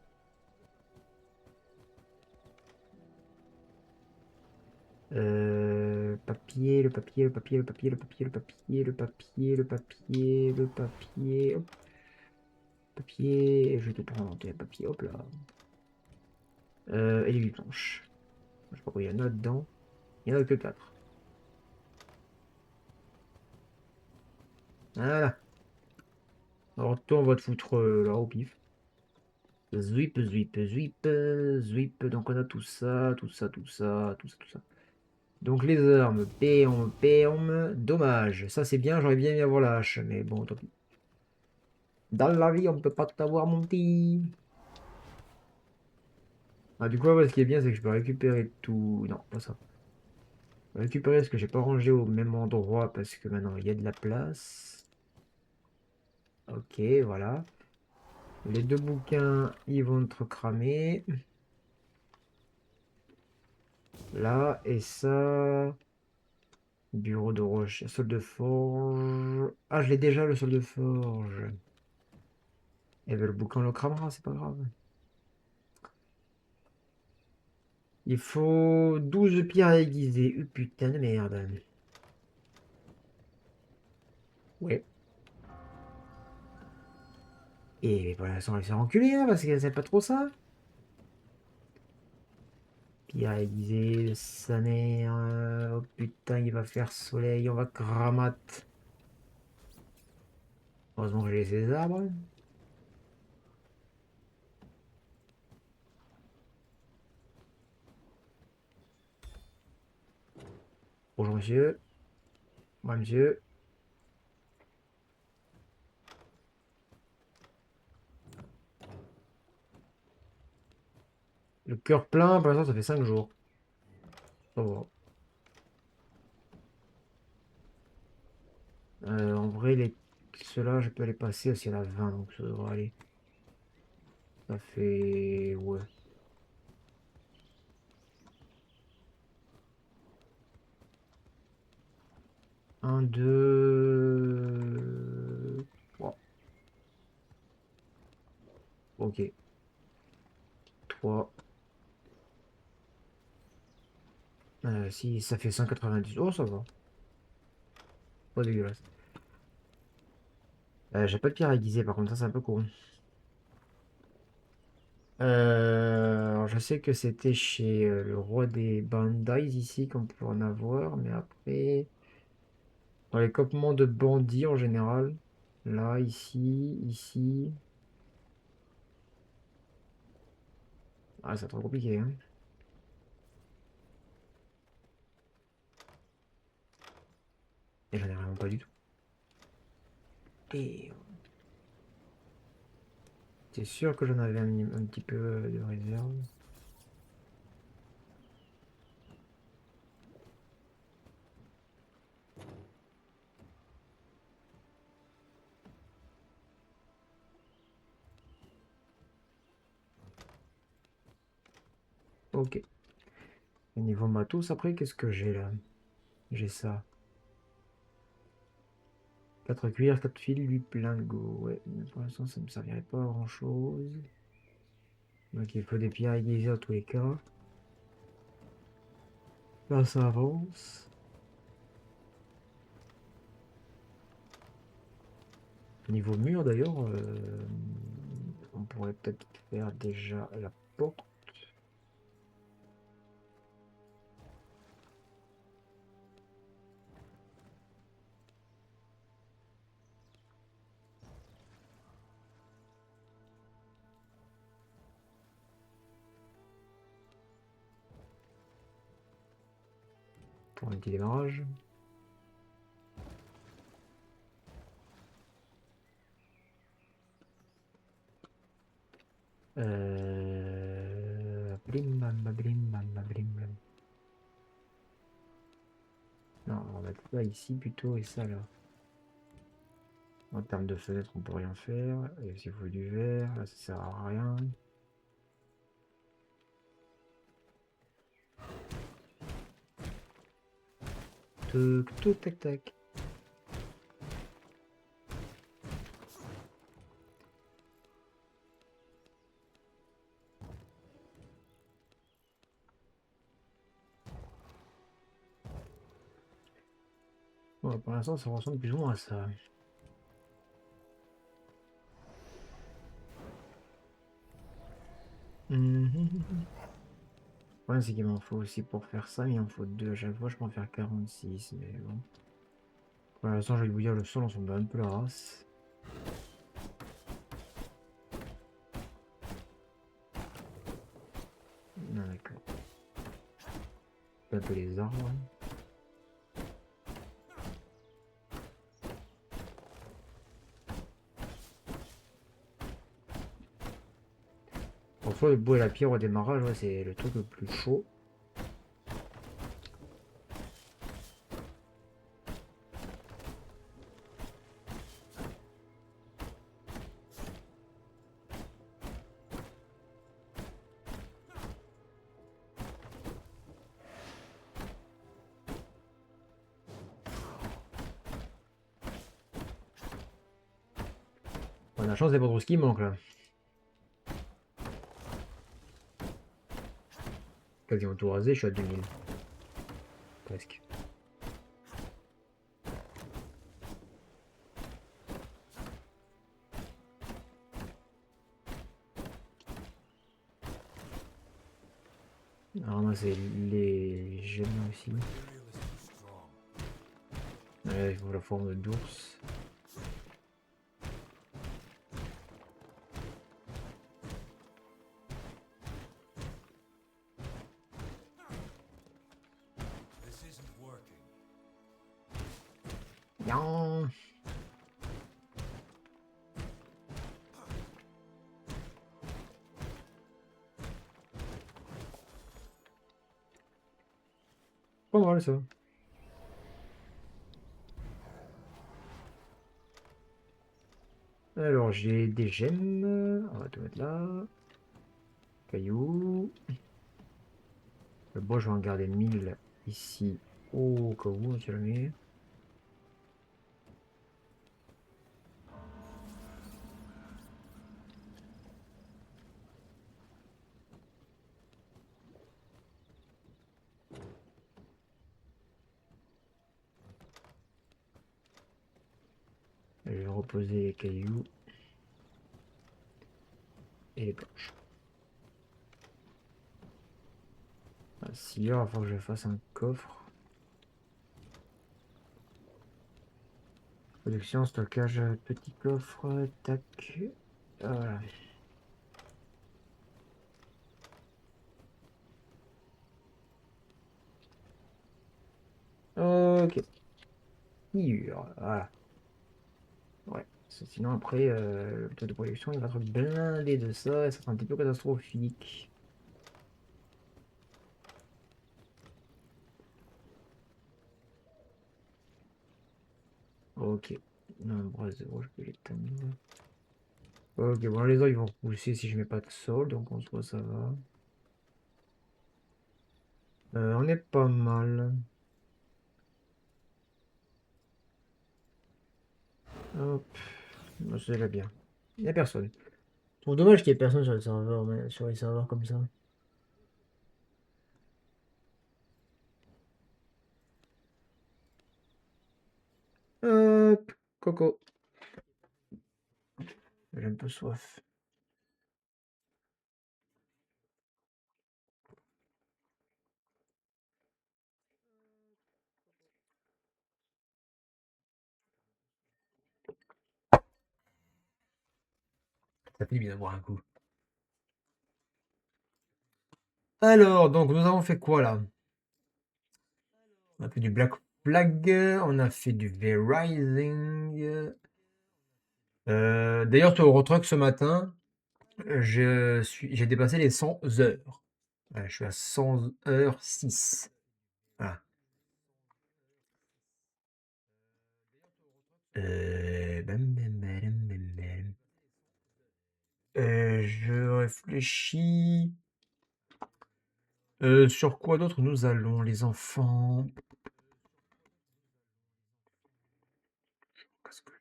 Papier, le papier, le papier, le papier, le papier, le papier, le papier, le papier, le papier, hop. Papier, je vais tout prendre en papier, hop là. Et les 8 planches. Je sais pas quoi il y en a dedans. Il n'y en a que 4. Voilà. Alors toi on va te foutre là au pif. Zwip, zwip, zwip, zwip. Donc on a tout ça, tout ça, tout ça, tout ça, tout ça. Donc les armes, perme, perme. Dommage. Ça c'est bien, j'aurais bien aimé avoir la hache, mais bon, tant pis. Dans la vie, on peut pas tout avoir, mon petit. Ah, du coup, ouais, ce qui est bien, c'est que je peux récupérer tout. Non, pas ça. Récupérer ce que j'ai pas rangé au même endroit parce que maintenant il y a de la place. Ok, voilà. Les 2 bouquins, ils vont être cramés. Là, et ça. Bureau de roche, sol de forge. Ah, je l'ai déjà le sol de forge. Et ben, le bouquin le cramera, c'est pas grave. Il faut 12 pierres aiguisées. Putain de merde. Ouais. Et pour l'instant, on va se faire enculer, hein, parce que c'est pas trop ça. Pierre aiguisée, sa mère. Oh putain, il va faire soleil, on va cramat. Heureusement que j'ai laissé les arbres. Bonjour monsieur. Moi monsieur. Le cœur plein, pour l'instant, ça fait 5 jours. Ça va. En vrai, ceux-là, je peux les passer aussi à la 20, donc ça devrait aller. Ça fait... Ouais. 1, 2... 3. Ok. 3. Si, ça fait 190. Oh, ça va. Pas dégueulasse. J'ai pas de pierre aiguisée, par contre, ça, c'est un peu con. Alors je sais que c'était chez le roi des Bandai ici qu'on peut en avoir, mais après, dans les campements de bandits en général, là, ici, ici, ah, c'est trop compliqué, hein. Et j'en ai vraiment pas du tout. Et c'est sûr que j'en avais un petit peu de réserve. Ok. Et niveau matos, après, qu'est-ce que j'ai là? J'ai ça. 4 cuirs, 4 fils, 8 lingots. Ouais, mais pour l'instant, ça me servirait pas à grand chose. Donc il faut des pierres aiguisées dans tous les cas. Là, ça avance. Niveau mur d'ailleurs, on pourrait peut-être faire déjà la porte. Pour un petit démarrage. Blim bam blim bam blim blam. Non, on va mettre ça ici plutôt et ça là. En termes de fenêtre, on peut rien faire. Et s'il faut du verre, là, ça sert à rien. Tuc, tuc, tac, tac. Bon, pour l'instant, ça ressemble plus ou moins à ça. Mhm. Ouais, c'est qu'il m'en faut aussi pour faire ça, mais il en faut deux à chaque fois. Je peux en faire 46, mais bon. Pour l'instant, je vais vous dire, le sol, on s'en bat un peu la race. Ah, d'accord. Un peu les arbres. Parfois, le bois et la pierre au démarrage, ouais, c'est le truc le plus chaud. On a la chance, c'est pas trop ce qui manque là. Quasiment tout rasé, je suis à 2000. Presque. Alors, moi, c'est les gemmes aussi. Imperial is too strong. Ouais, il faut la forme d'ours. This isn't working. Yan. Pas mal ça. Alors, j'ai des gemmes. On va tout mettre là. Cailloux. Le bois, je vais en garder 1000 ici. Au cas où, on sait jamais. Je vais reposer les cailloux et les planches. Ah, si, il va falloir que je fasse un coffre. Production, stockage, petit coffre, tac. Voilà. Ok. Voilà. Ouais. Sinon, après, le taux de production, il va être blindé de ça et ça sera un petit peu catastrophique. Ok. Non, bras zéro, je peux l'éteindre. Ok, bon, les autres, ils vont repousser si je mets pas de sol, donc en soi, ça va. On est pas mal. Hop. Bah, c'est déjà bien. Il n'y a personne. Je trouve dommage qu'il n'y ait personne sur le serveur, mais sur les serveurs comme ça. Hop. Coco. J'ai un peu soif. Ça fait bien de boire un coup. Alors, donc, nous avons fait quoi là? On a fait du Black Flag, on a fait du V-Rising. D'ailleurs, sur Eurotruck ce matin, j'ai dépassé les 100 heures. Ouais, je suis à 100 heures 6. Voilà. Bam, bam, bam. Je réfléchis. Sur quoi d'autre nous allons, les enfants? Qu'est-ce que-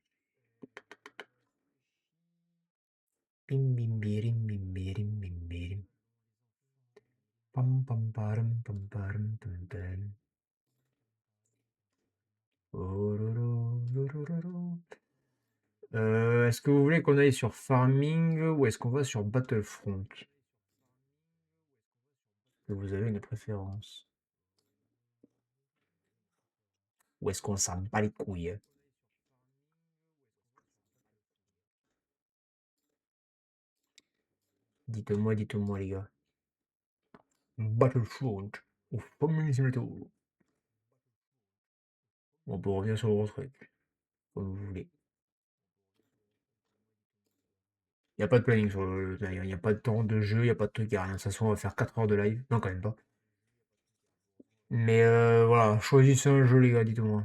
Bim, bim, birim, bim, birim, bim, birim. Pam, pam, param, pam, param, pam, pam. Ororo. Est-ce que vous voulez qu'on aille sur Farming ou est-ce qu'on va sur Battlefront? Est-ce que vous avez une préférence? Ou est-ce qu'on s'en bat les couilles? Dites-moi les gars. Battlefront ou Farming Simulator? On peut revenir sur le truc, comme vous voulez. Il n'y a pas de planning sur le il n'y a pas de temps de jeu, il n'y a pas de truc, il n'y a rien. Ça se trouve, on va faire 4 heures de live. Non, quand même pas. Mais voilà, choisissez un jeu, les gars, dites-moi.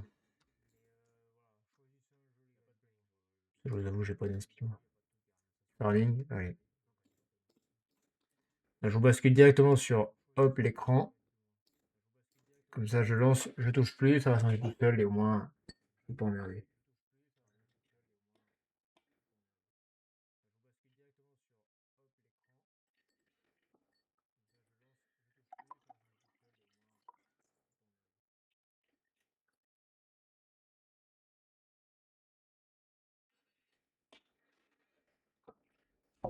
Je vous avoue, j'ai pas d'inspi, moi. Starling, allez. Là, je vous bascule directement sur hop l'écran. Comme ça, je lance, je touche plus, ça va changer tout seul et au moins, je peux pas emmerder.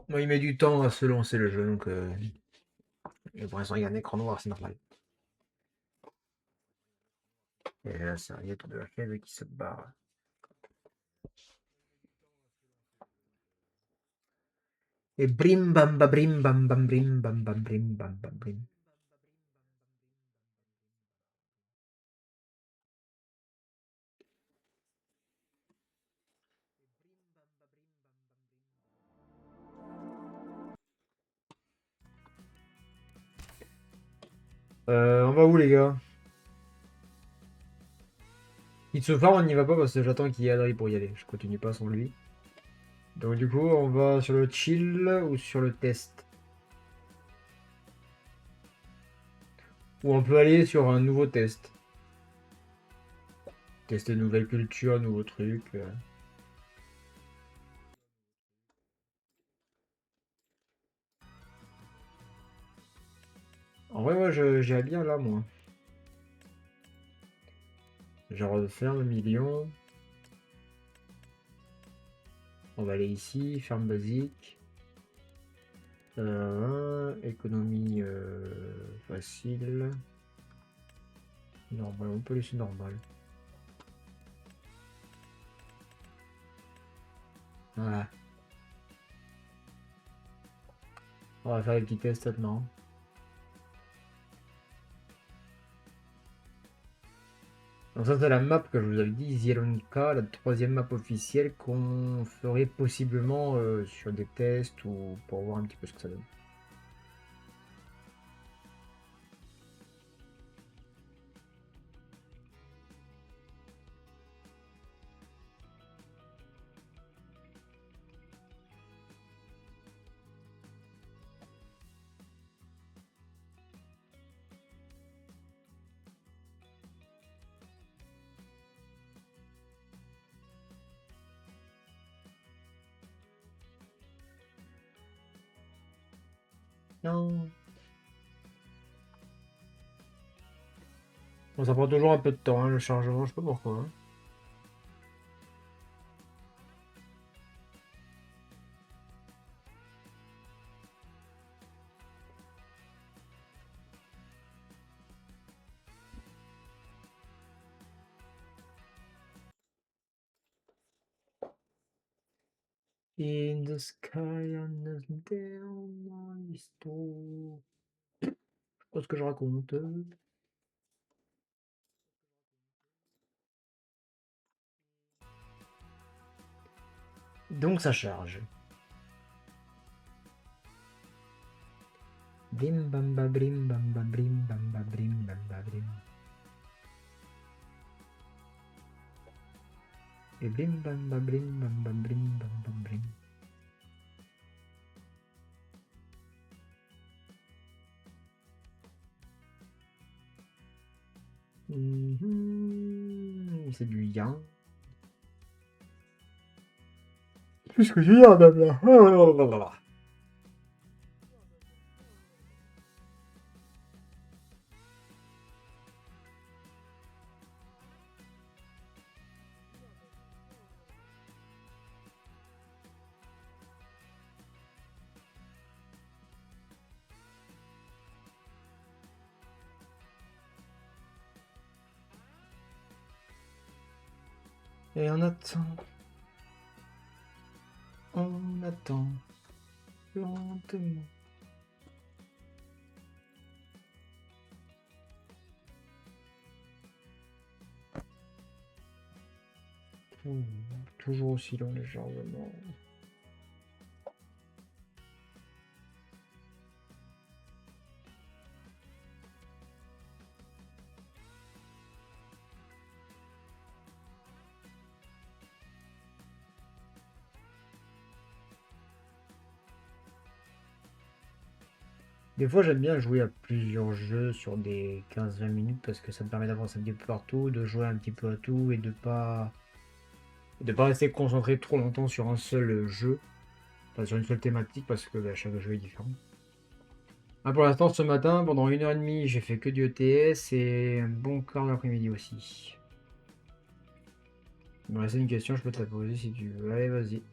Moi, il met du temps à se lancer le jeu, donc pour l'instant, il y a un écran noir, c'est normal. Et là, c'est Ariette de la cave qui se barre. Et brim bam bam brim bam bam brim bam bam brim bam bam brim. On va où les gars? Itsofa, on n'y va pas parce que j'attends qu'il y ait Adri pour y aller. Je continue pas sans lui. Donc du coup, on va sur le chill ou sur le test? Ou on peut aller sur un nouveau test. Tester de nouvelles cultures, nouveaux trucs. En vrai, moi, j'irais bien là, moi. Genre ferme million. On va aller ici, ferme basique. Économie facile. Normal, on peut laisser normal. Voilà. On va faire les petits tests maintenant. Donc ça c'est la map que je vous avais dit, Zielonka, la troisième map officielle qu'on ferait possiblement sur des tests ou pour voir un petit peu ce que ça donne. Non. Bon, ça prend toujours un peu de temps, hein, le chargement, je sais pas pourquoi. Hein. In the sky, on the down on the store. Je sais pas ce que je raconte. Donc ça charge. Blim bam ba blim bam ba blim bam ba blim bam ba blim. Et blim bam ba blim bam ba blim bam bam blim. C'est du yang. Qu'est-ce que tu as, blabla? Et on attend lentement. Toujours aussi long le chargement. Des fois, j'aime bien jouer à plusieurs jeux sur des 15-20 minutes parce que ça me permet d'avancer un petit peu partout, de jouer un petit peu à tout et de pas rester concentré trop longtemps sur un seul jeu, enfin, sur une seule thématique parce que chaque jeu est différent. Ah, pour l'instant, ce matin, pendant 1h30, j'ai fait que du ETS et un bon quart d'après-midi aussi. Il me restait une question, je peux te la poser si tu veux. Allez, vas-y.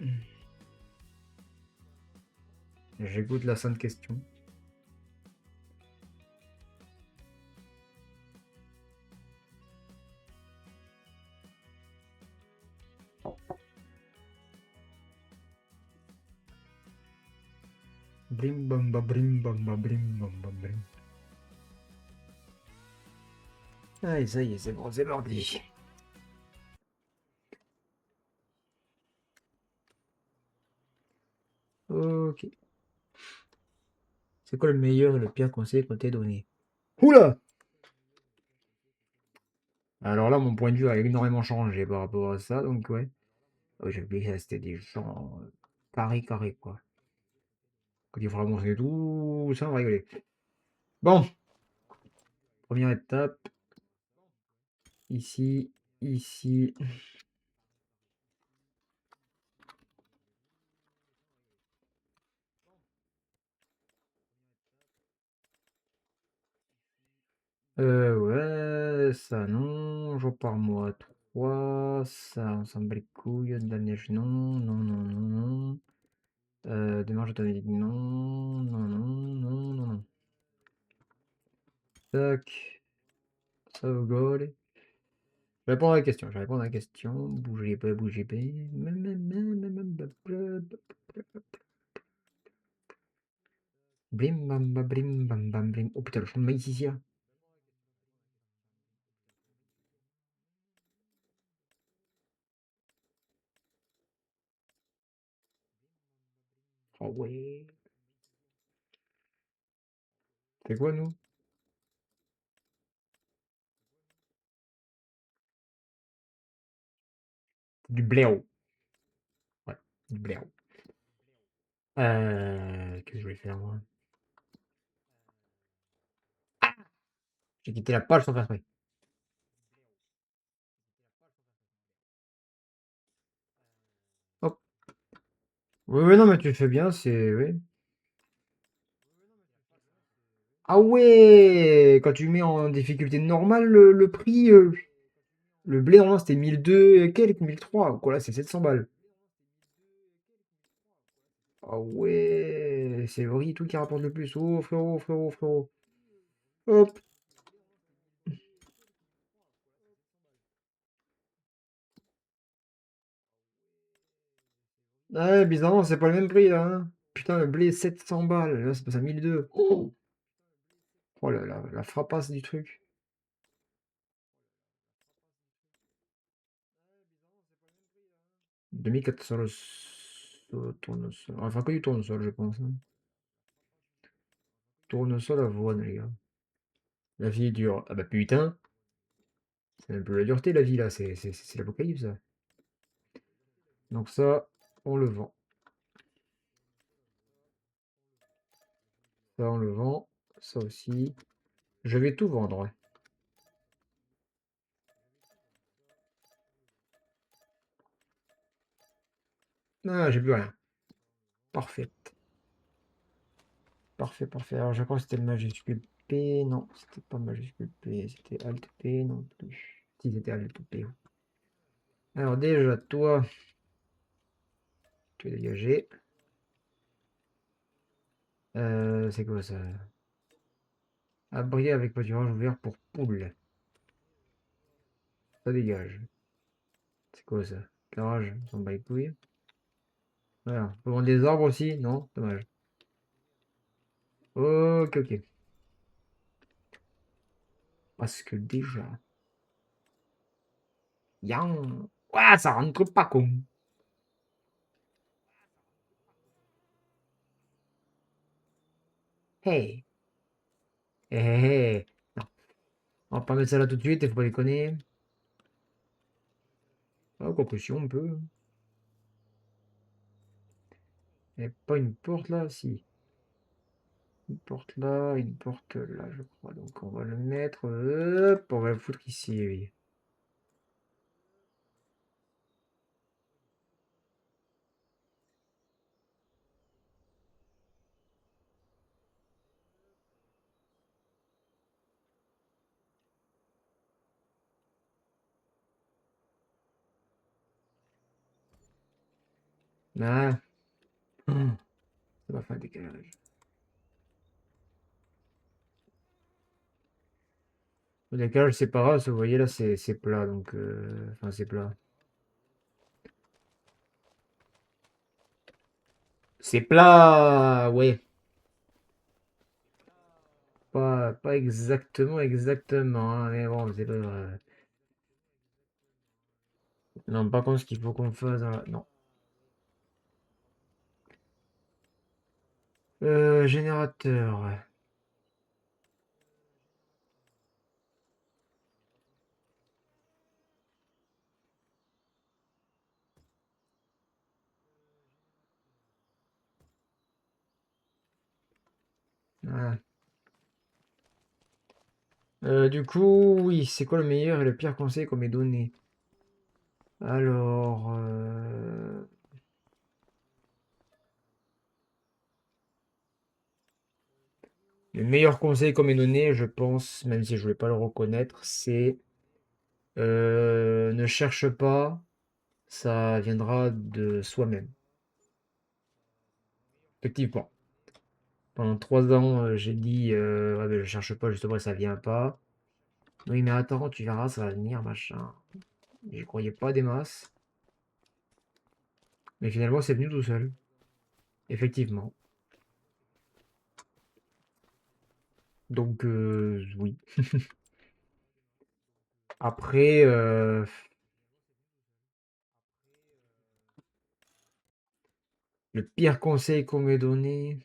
J'écoute la sainte question. Brim bam ba brim bam ba brim bam ba brim. Allez, ça y est, c'est bon, c'est parti. Ok. C'est quoi le meilleur et le pire conseil qu'on t'ait donné? Oula! Alors là, mon point de vue a énormément changé par rapport à ça, donc ouais. Oh, j'ai oublié que ça, c'était des gens carré, quoi. Quand il faut ramasser tout, ça, on va rigoler. Bon, première étape. Ici, ici. Ouais, ça non, jour par mois 3, ça on s'en bat les couilles, de la neige non, non, non, non, non. Démarche automatique non, non, non, non, non, non. Tac, sauvegarde. Je vais répondre à la question, bougez pas, bougez pas. Blim bam bam blim bam bam blim. Oh putain, le champ de maïs ici là. Oh ouais. C'est quoi nous? Du blaireau. Ouais, du blaireau. Qu'est-ce que je vais faire moi? J'ai quitté la page sans faire exprès. Hop. Oui, oui, non, mais tu fais bien, c'est. Oui. Ah ouais! Quand tu mets en difficulté normale le prix, le blé normalement c'était 1002 et quelques, 1003. Quoi là c'est 700 balles. Ah ouais! C'est le riz tout qui rapporte le plus. Oh frérot, frérot, frérot. Hop! Ouais, bizarrement c'est pas le même prix là, hein. Putain, le blé 700 balles. Là c'est passé à 1002. Oh! Oh là là, la frappasse du truc. 2400 le tournesol. Enfin, que du tournesol, je pense, hein. Tournesol avoine, les gars. La vie est dure. Ah bah putain, c'est un peu la dureté, la vie, là. C'est l'apocalypse, ça. Donc ça, on le vend. Ça, on le vend. Ça aussi. Je vais tout vendre, ouais. Ah, j'ai plus rien. Parfait. Parfait, parfait. Alors, je crois que c'était le majuscule P. Non, c'était pas majuscule P. C'était Alt P non plus. Si, c'était Alt P. Alors, déjà, toi, tu es dégagé. C'est quoi ça? Abri avec pâturage ouvert pour poules. Ça dégage. C'est quoi ça? Garage, on s'en bat les couilles. Voilà. On peut vendre des arbres aussi? Non? Dommage. Ok, ok. Parce que déjà. Yang. Ouais, ça rentre pas con. Hey. Hey, hey, hey. Non. On va pas mettre ça là tout de suite, il faut pas déconner. Ah, quoique si on peut. Il n'y a pas une porte là? Si. Une porte là, une porte là, je crois. Donc on va le mettre. Hop, on va le foutre ici, oui. Ah. Hum, ça va faire un décalage. Le décalage, c'est pas grave, vous voyez là, c'est plat. Donc, enfin, c'est plat. C'est plat, ouais. Pas exactement, exactement, hein, mais bon, c'est pas vrai. Non, par contre, ce qu'il faut qu'on fasse, non. Générateur, ouais. Ouais. Du coup, oui, c'est quoi le meilleur et le pire conseil qu'on m'ait donné? Alors, le meilleur conseil qu'on m'ait donné, je pense, même si je voulais pas le reconnaître, c'est ne cherche pas, ça viendra de soi-même. Effectivement. Pendant 3 ans, j'ai dit, ouais, mais je cherche pas, justement, ça vient pas. Oui, mais attends, tu verras, ça va venir, machin. J'y croyais pas des masses. Mais finalement, c'est venu tout seul. Effectivement. Donc, oui. Après, le pire conseil qu'on m'ait donné.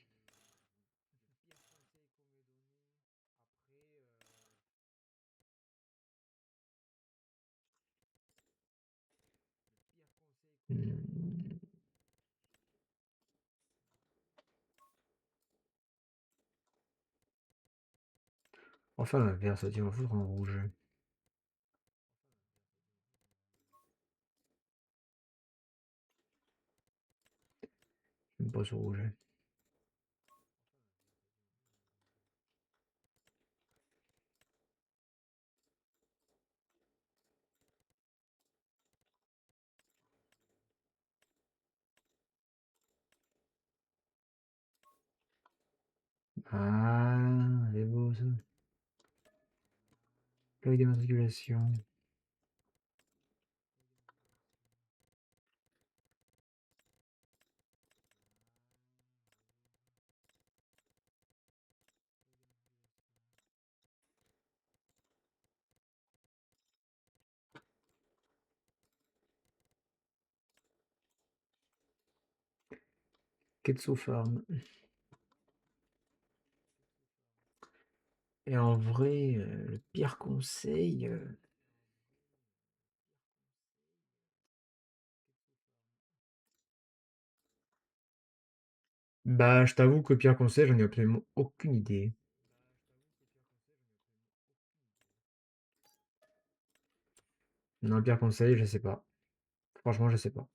Hmm, Enfin, l'inverse, ça dit, on va foutre en rouge. J'aime pas ce rouge. Ah, c'est beau ça. Plaque d'immatriculation. Ketsu Farm. Et en vrai, le pire conseil. Bah, je t'avoue que pire conseil, j'en ai absolument aucune idée. Non, pire conseil, je sais pas. Franchement, je sais pas.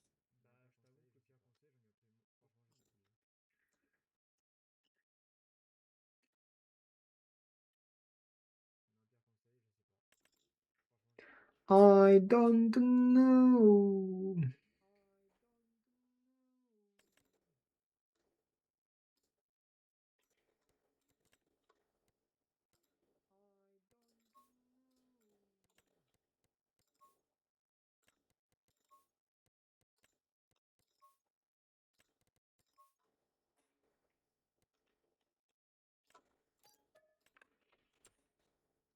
I don't know.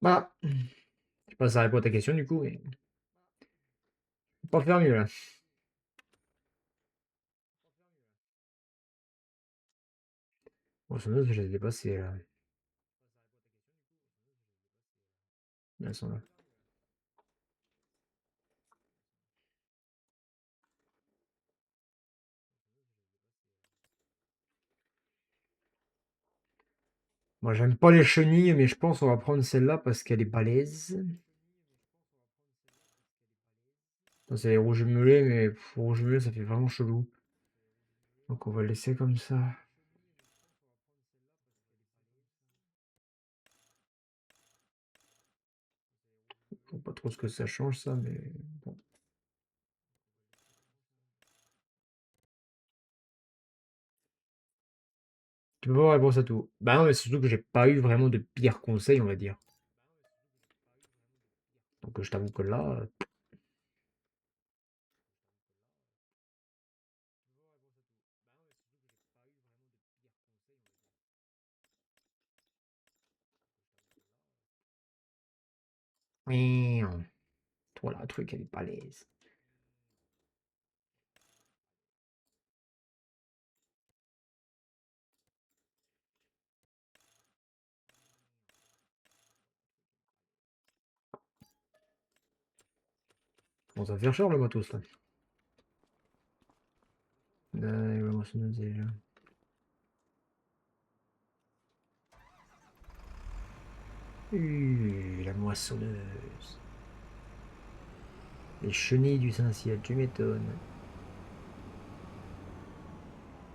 Voilà. Je sais pas si ça répond à ta question du coup, mais faut pas faire mieux là. Bon, son autre, je l'ai dépassé là. Elles sont là. Moi, j'aime pas les chenilles, mais je pense qu'on va prendre celle-là parce qu'elle est balèze. Ça, c'est les rouges jumelés, mais rouges jumelés, ça fait vraiment chelou. Donc, on va le laisser comme ça. Je vois pas trop ce que ça change, ça, mais bon. Tu peux pas avoir réponse à tout. Bah non, mais c'est surtout que j'ai pas eu vraiment de pire conseil, on va dire. Donc, je t'avoue que là, toi, là, le truc, elle est balèze. Bon, ça va faire cher le matos, là. Ouais, moi, ça nous dit, là. La moissonneuse. Les chenilles du Saint-Ciel, tu m'étonnes.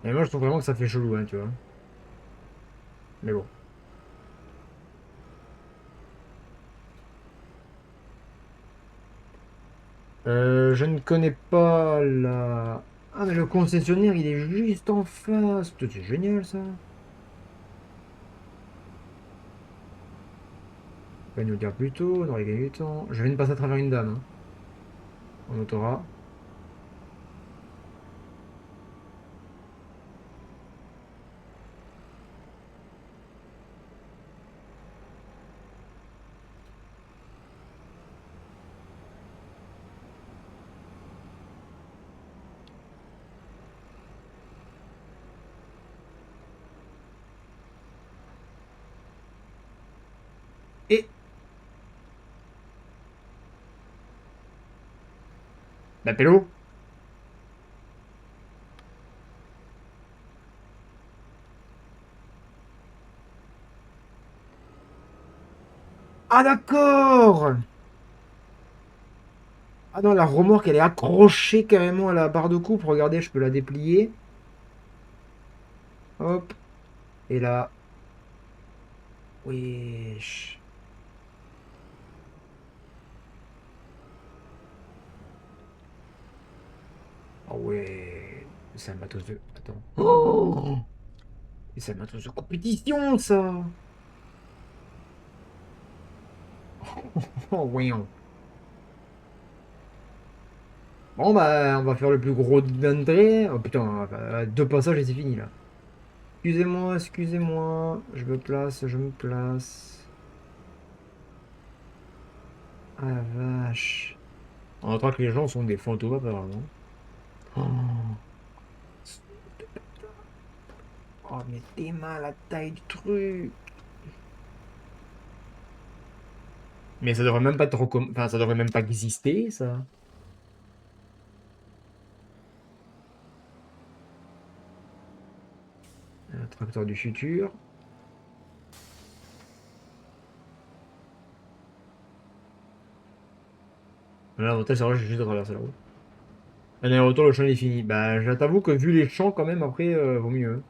Et moi, je trouve vraiment que ça fait chelou, hein, tu vois. Mais bon. Je ne connais pas la... Ah, mais le concessionnaire, il est juste en face. Putain, c'est génial, ça. On va nous le dire plus tôt, on aurait gagné du temps. Je viens de passer à travers une dame, hein. On notera. Et... Bah, pélo. Ah, d'accord. Ah non, la remorque, elle est accrochée carrément à la barre de coupe. Regardez, je peux la déplier. Hop. Et là... Wesh. Ah ouais. C'est un matos de... Attends. Oh, Et c'est le matos de compétition, ça. Oh, oui. Bon, bah, on va faire le plus gros d'entrée. Oh putain, deux passages et c'est fini là. Excusez-moi, excusez-moi. Je me place, je me place. Ah la vache. On notera que les gens sont des fantômes apparemment. Oh, oh, mais t'es mal la taille du truc. Mais ça devrait même pas être enfin, ça devrait même pas exister, ça. Un tracteur du futur. Là, l'avantage, c'est vrai, j'ai juste de traverser la route. Un aller-retour, le champ est fini. Bah, je t'avoue que vu les champs, quand même, après, vaut mieux.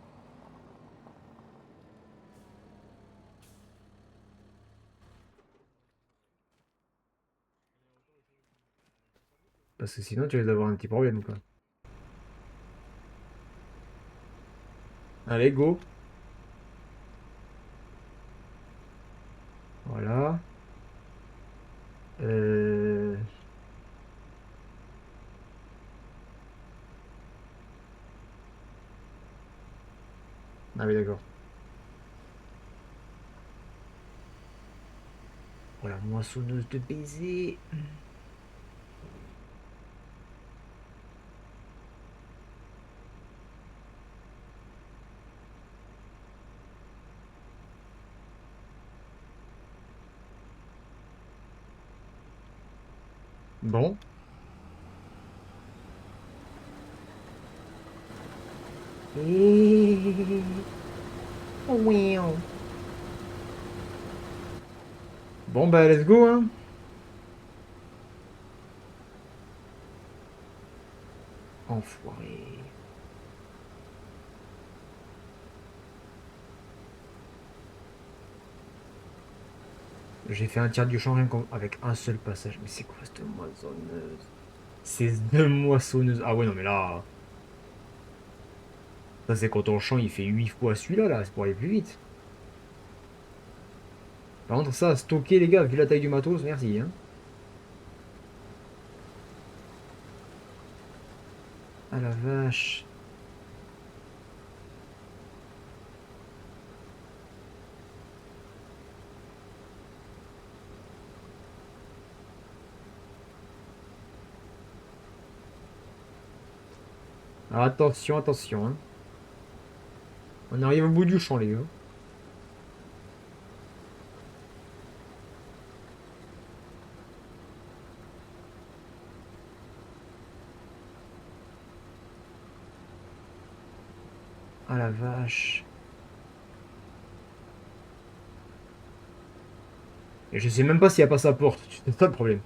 Parce que sinon, tu vas avoir un petit problème, quoi. Allez, go. Voilà. Euh... Ah oui, d'accord. Voilà, moissonneuse de baisers. Bon. Et... Oui. Bon, bah, let's go, hein. Enfoiré. J'ai fait un tiers du champ rien avec un seul passage. Mais c'est quoi cette moissonneuse? C'est deux moissonneuses. Ah ouais, non, mais là... Ça, c'est quand ton champ, il fait 8 fois celui-là, là. C'est pour aller plus vite. Par contre, ça, stocker, les gars, vu la taille du matos, merci, hein. Ah la vache. Alors, attention, attention, hein. On arrive au bout du champ, les gars. Ah la vache. Et je sais même pas s'il y a pas sa porte. C'est ça le problème.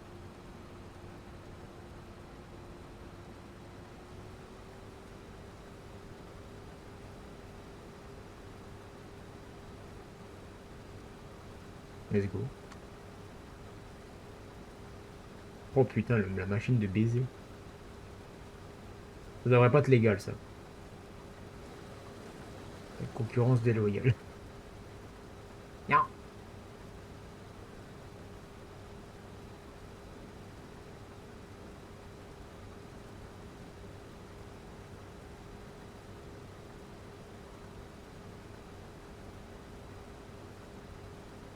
Let's go. Oh putain, la machine de baiser. Ça devrait pas être légal, ça. La concurrence déloyale. Non.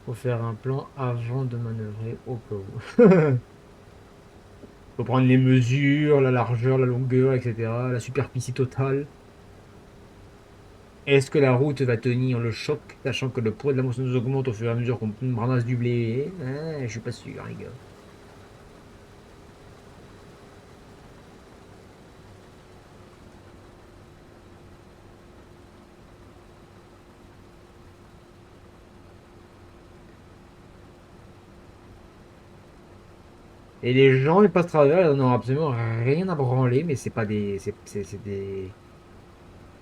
Faut faire un plan avant de manœuvrer au cas où. Faut prendre les mesures, la largeur, la longueur, etc. La superficie totale. Est-ce que la route va tenir le choc, sachant que le poids de la moissonneuse augmente au fur et à mesure qu'on ramasse du blé? Je suis pas sûr, les gars. Et les gens, ils passent travers, ils en ont absolument rien à branler, mais c'est pas des. C'est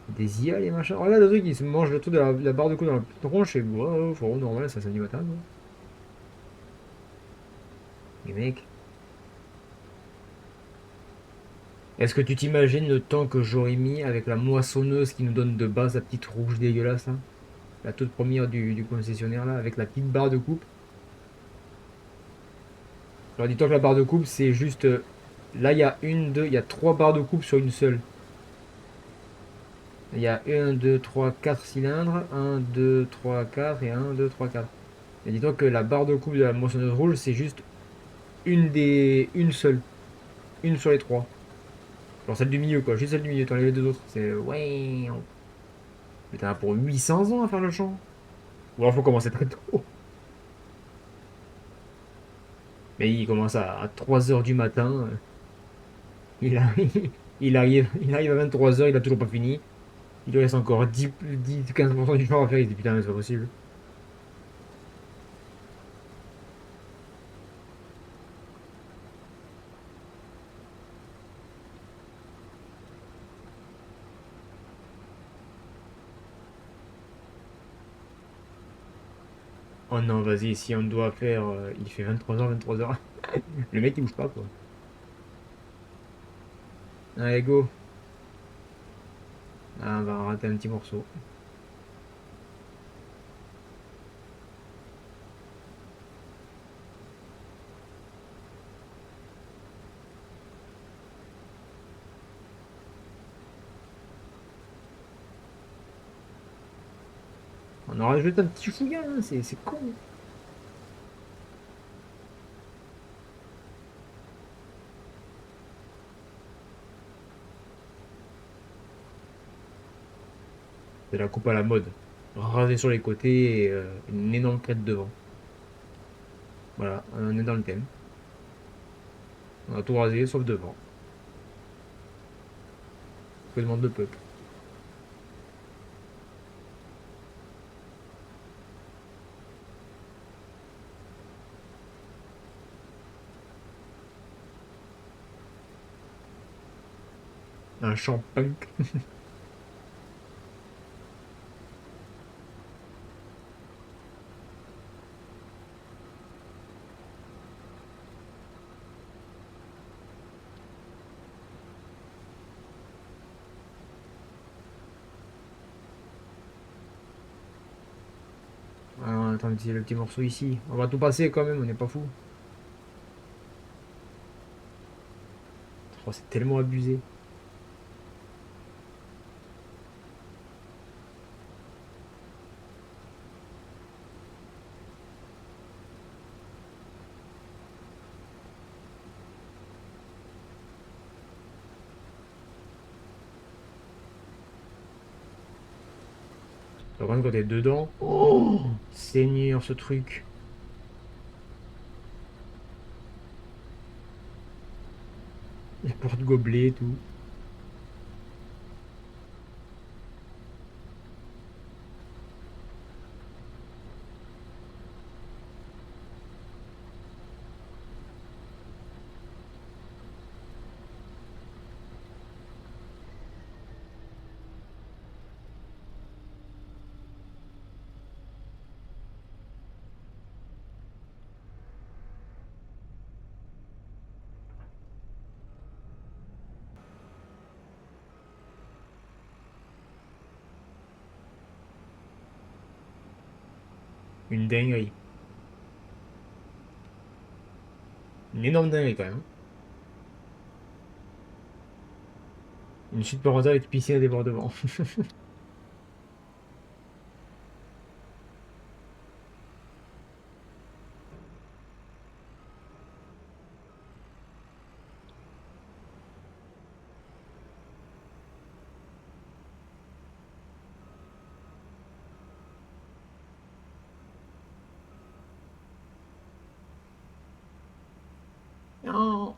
des IA, les machins. Regarde le truc, ils se mangent le truc de la barre de coups dans la tronche, et wow, faut normal, ça, c'est samedi matin, quoi. Les mecs. Est-ce que tu t'imagines le temps que j'aurais mis avec la moissonneuse qui nous donne de base la petite rouge dégueulasse là? La toute première du concessionnaire là, avec la petite barre de coupe. Alors dis-toi que la barre de coupe c'est juste... là il y a une, deux, il y a trois barres de coupe sur une seule. Il y a 1, 2, 3, 4 cylindres. Un, 2, 3, 4 et un, 2, 3, 4. Et dis-toi que la barre de coupe de la moissonneuse rouge c'est juste une seule. Une sur les trois. Genre celle du milieu quoi, juste celle du milieu, t'enlèves les deux autres. C'est... Ouais. Mais t'en as pour 800 ans à faire le champ. Ou alors faut commencer très tôt. Mais il commence à 3 heures du matin. Il, a- il arrive à 23 heures, il a toujours pas fini. Il lui reste encore 10-15% du champ à faire. Il se dit putain, mais c'est pas possible. Oh non, vas-y, si on doit faire. Il fait 23 heures, 23 heures. Le mec il bouge pas quoi. Allez, go. Ah, on va rater un petit morceau. On aura rajouté un petit fouillard, hein, c'est con. C'est la coupe à la mode. Raser sur les côtés et une énorme crête devant. Voilà, on est dans le thème. On a tout rasé sauf devant. Que demande le peuple? Un champ punk. Ah, attends, c'est le petit morceau ici. On va tout passer quand même, on n'est pas fou. Oh, c'est tellement abusé. Par contre, quand t'es dedans, oh, Seigneur, ce truc. Les porte-gobelets et tout. Une dinguerie. Une énorme dinguerie quand même, hein. Une chute par hasard avec piscine à débordement. Non.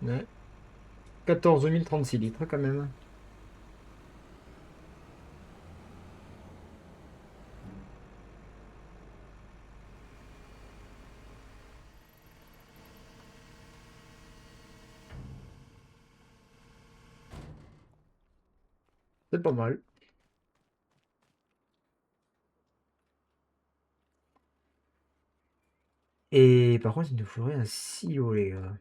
Ouais. 14 036 litres quand même. C'est pas mal. Et par contre, il nous faudrait un silo, les gars.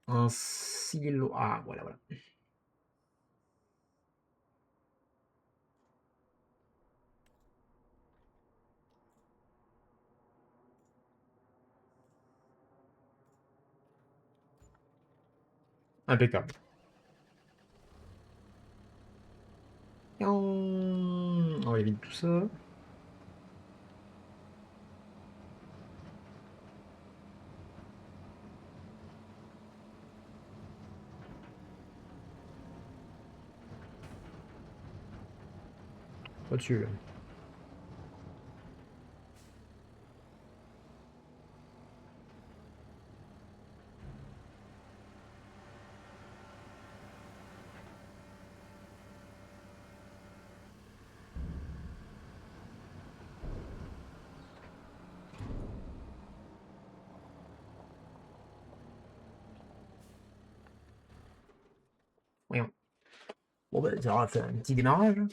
Un silo. Ah, voilà, voilà. Impeccable. On va éviter tout ça. Pas dessus, là. Voyons. Bon, bah, ça aura fait un petit démarrage, hein.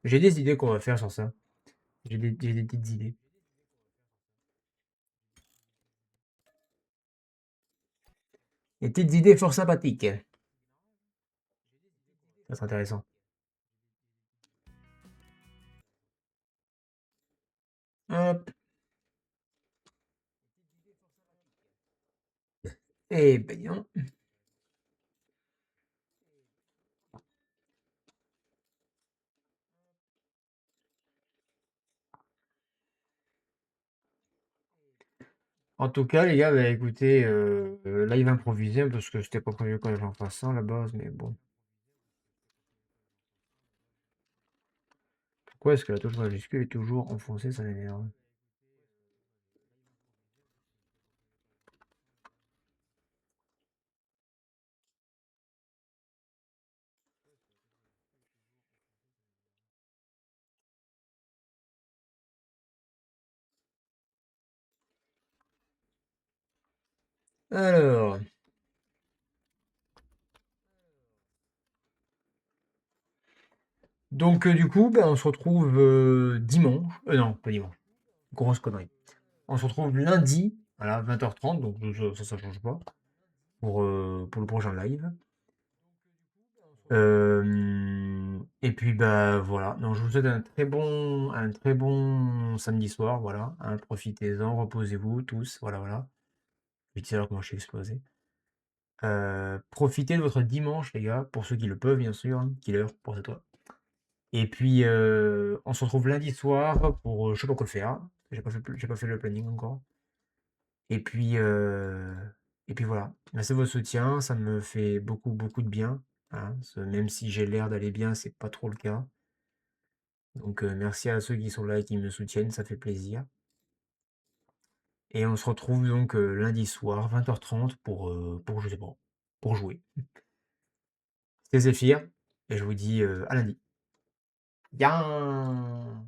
J'ai des idées qu'on va faire sur ça. J'ai des petites idées. Des petites idées fort sympathiques. Ça serait intéressant. Hop. Et ben, dis donc. En tout cas, les gars, bah, écoutez, live improvisé, parce que c'était pas prévu que j'en fasse ça à la base, mais bon. Pourquoi est-ce que la touche majuscule est toujours enfoncée, ça m'énerve. Alors, donc du coup, ben, on se retrouve dimanche. Non, pas dimanche. Grosse connerie. On se retrouve lundi, voilà, 20h30, donc ça change pas, pour le prochain live. Et puis bah voilà, donc je vous souhaite un très bon samedi soir, voilà, hein, profitez-en, reposez-vous tous, voilà, voilà. Je sais alors comment je suis explosé. Profitez de votre dimanche, les gars, pour ceux qui le peuvent, bien sûr, hein, killer, pour c'est toi. Et puis on se retrouve lundi soir pour je sais pas quoi faire. J'ai pas fait le planning encore. Et puis, voilà. Merci de votre soutien, ça me fait beaucoup, beaucoup de bien, hein. Même si j'ai l'air d'aller bien, c'est pas trop le cas. Donc, merci à ceux qui sont là et qui me soutiennent, ça fait plaisir. Et on se retrouve donc lundi soir, 20h30, pour je sais pas, pour jouer. C'était Zéphyr, et je vous dis à lundi. Bien.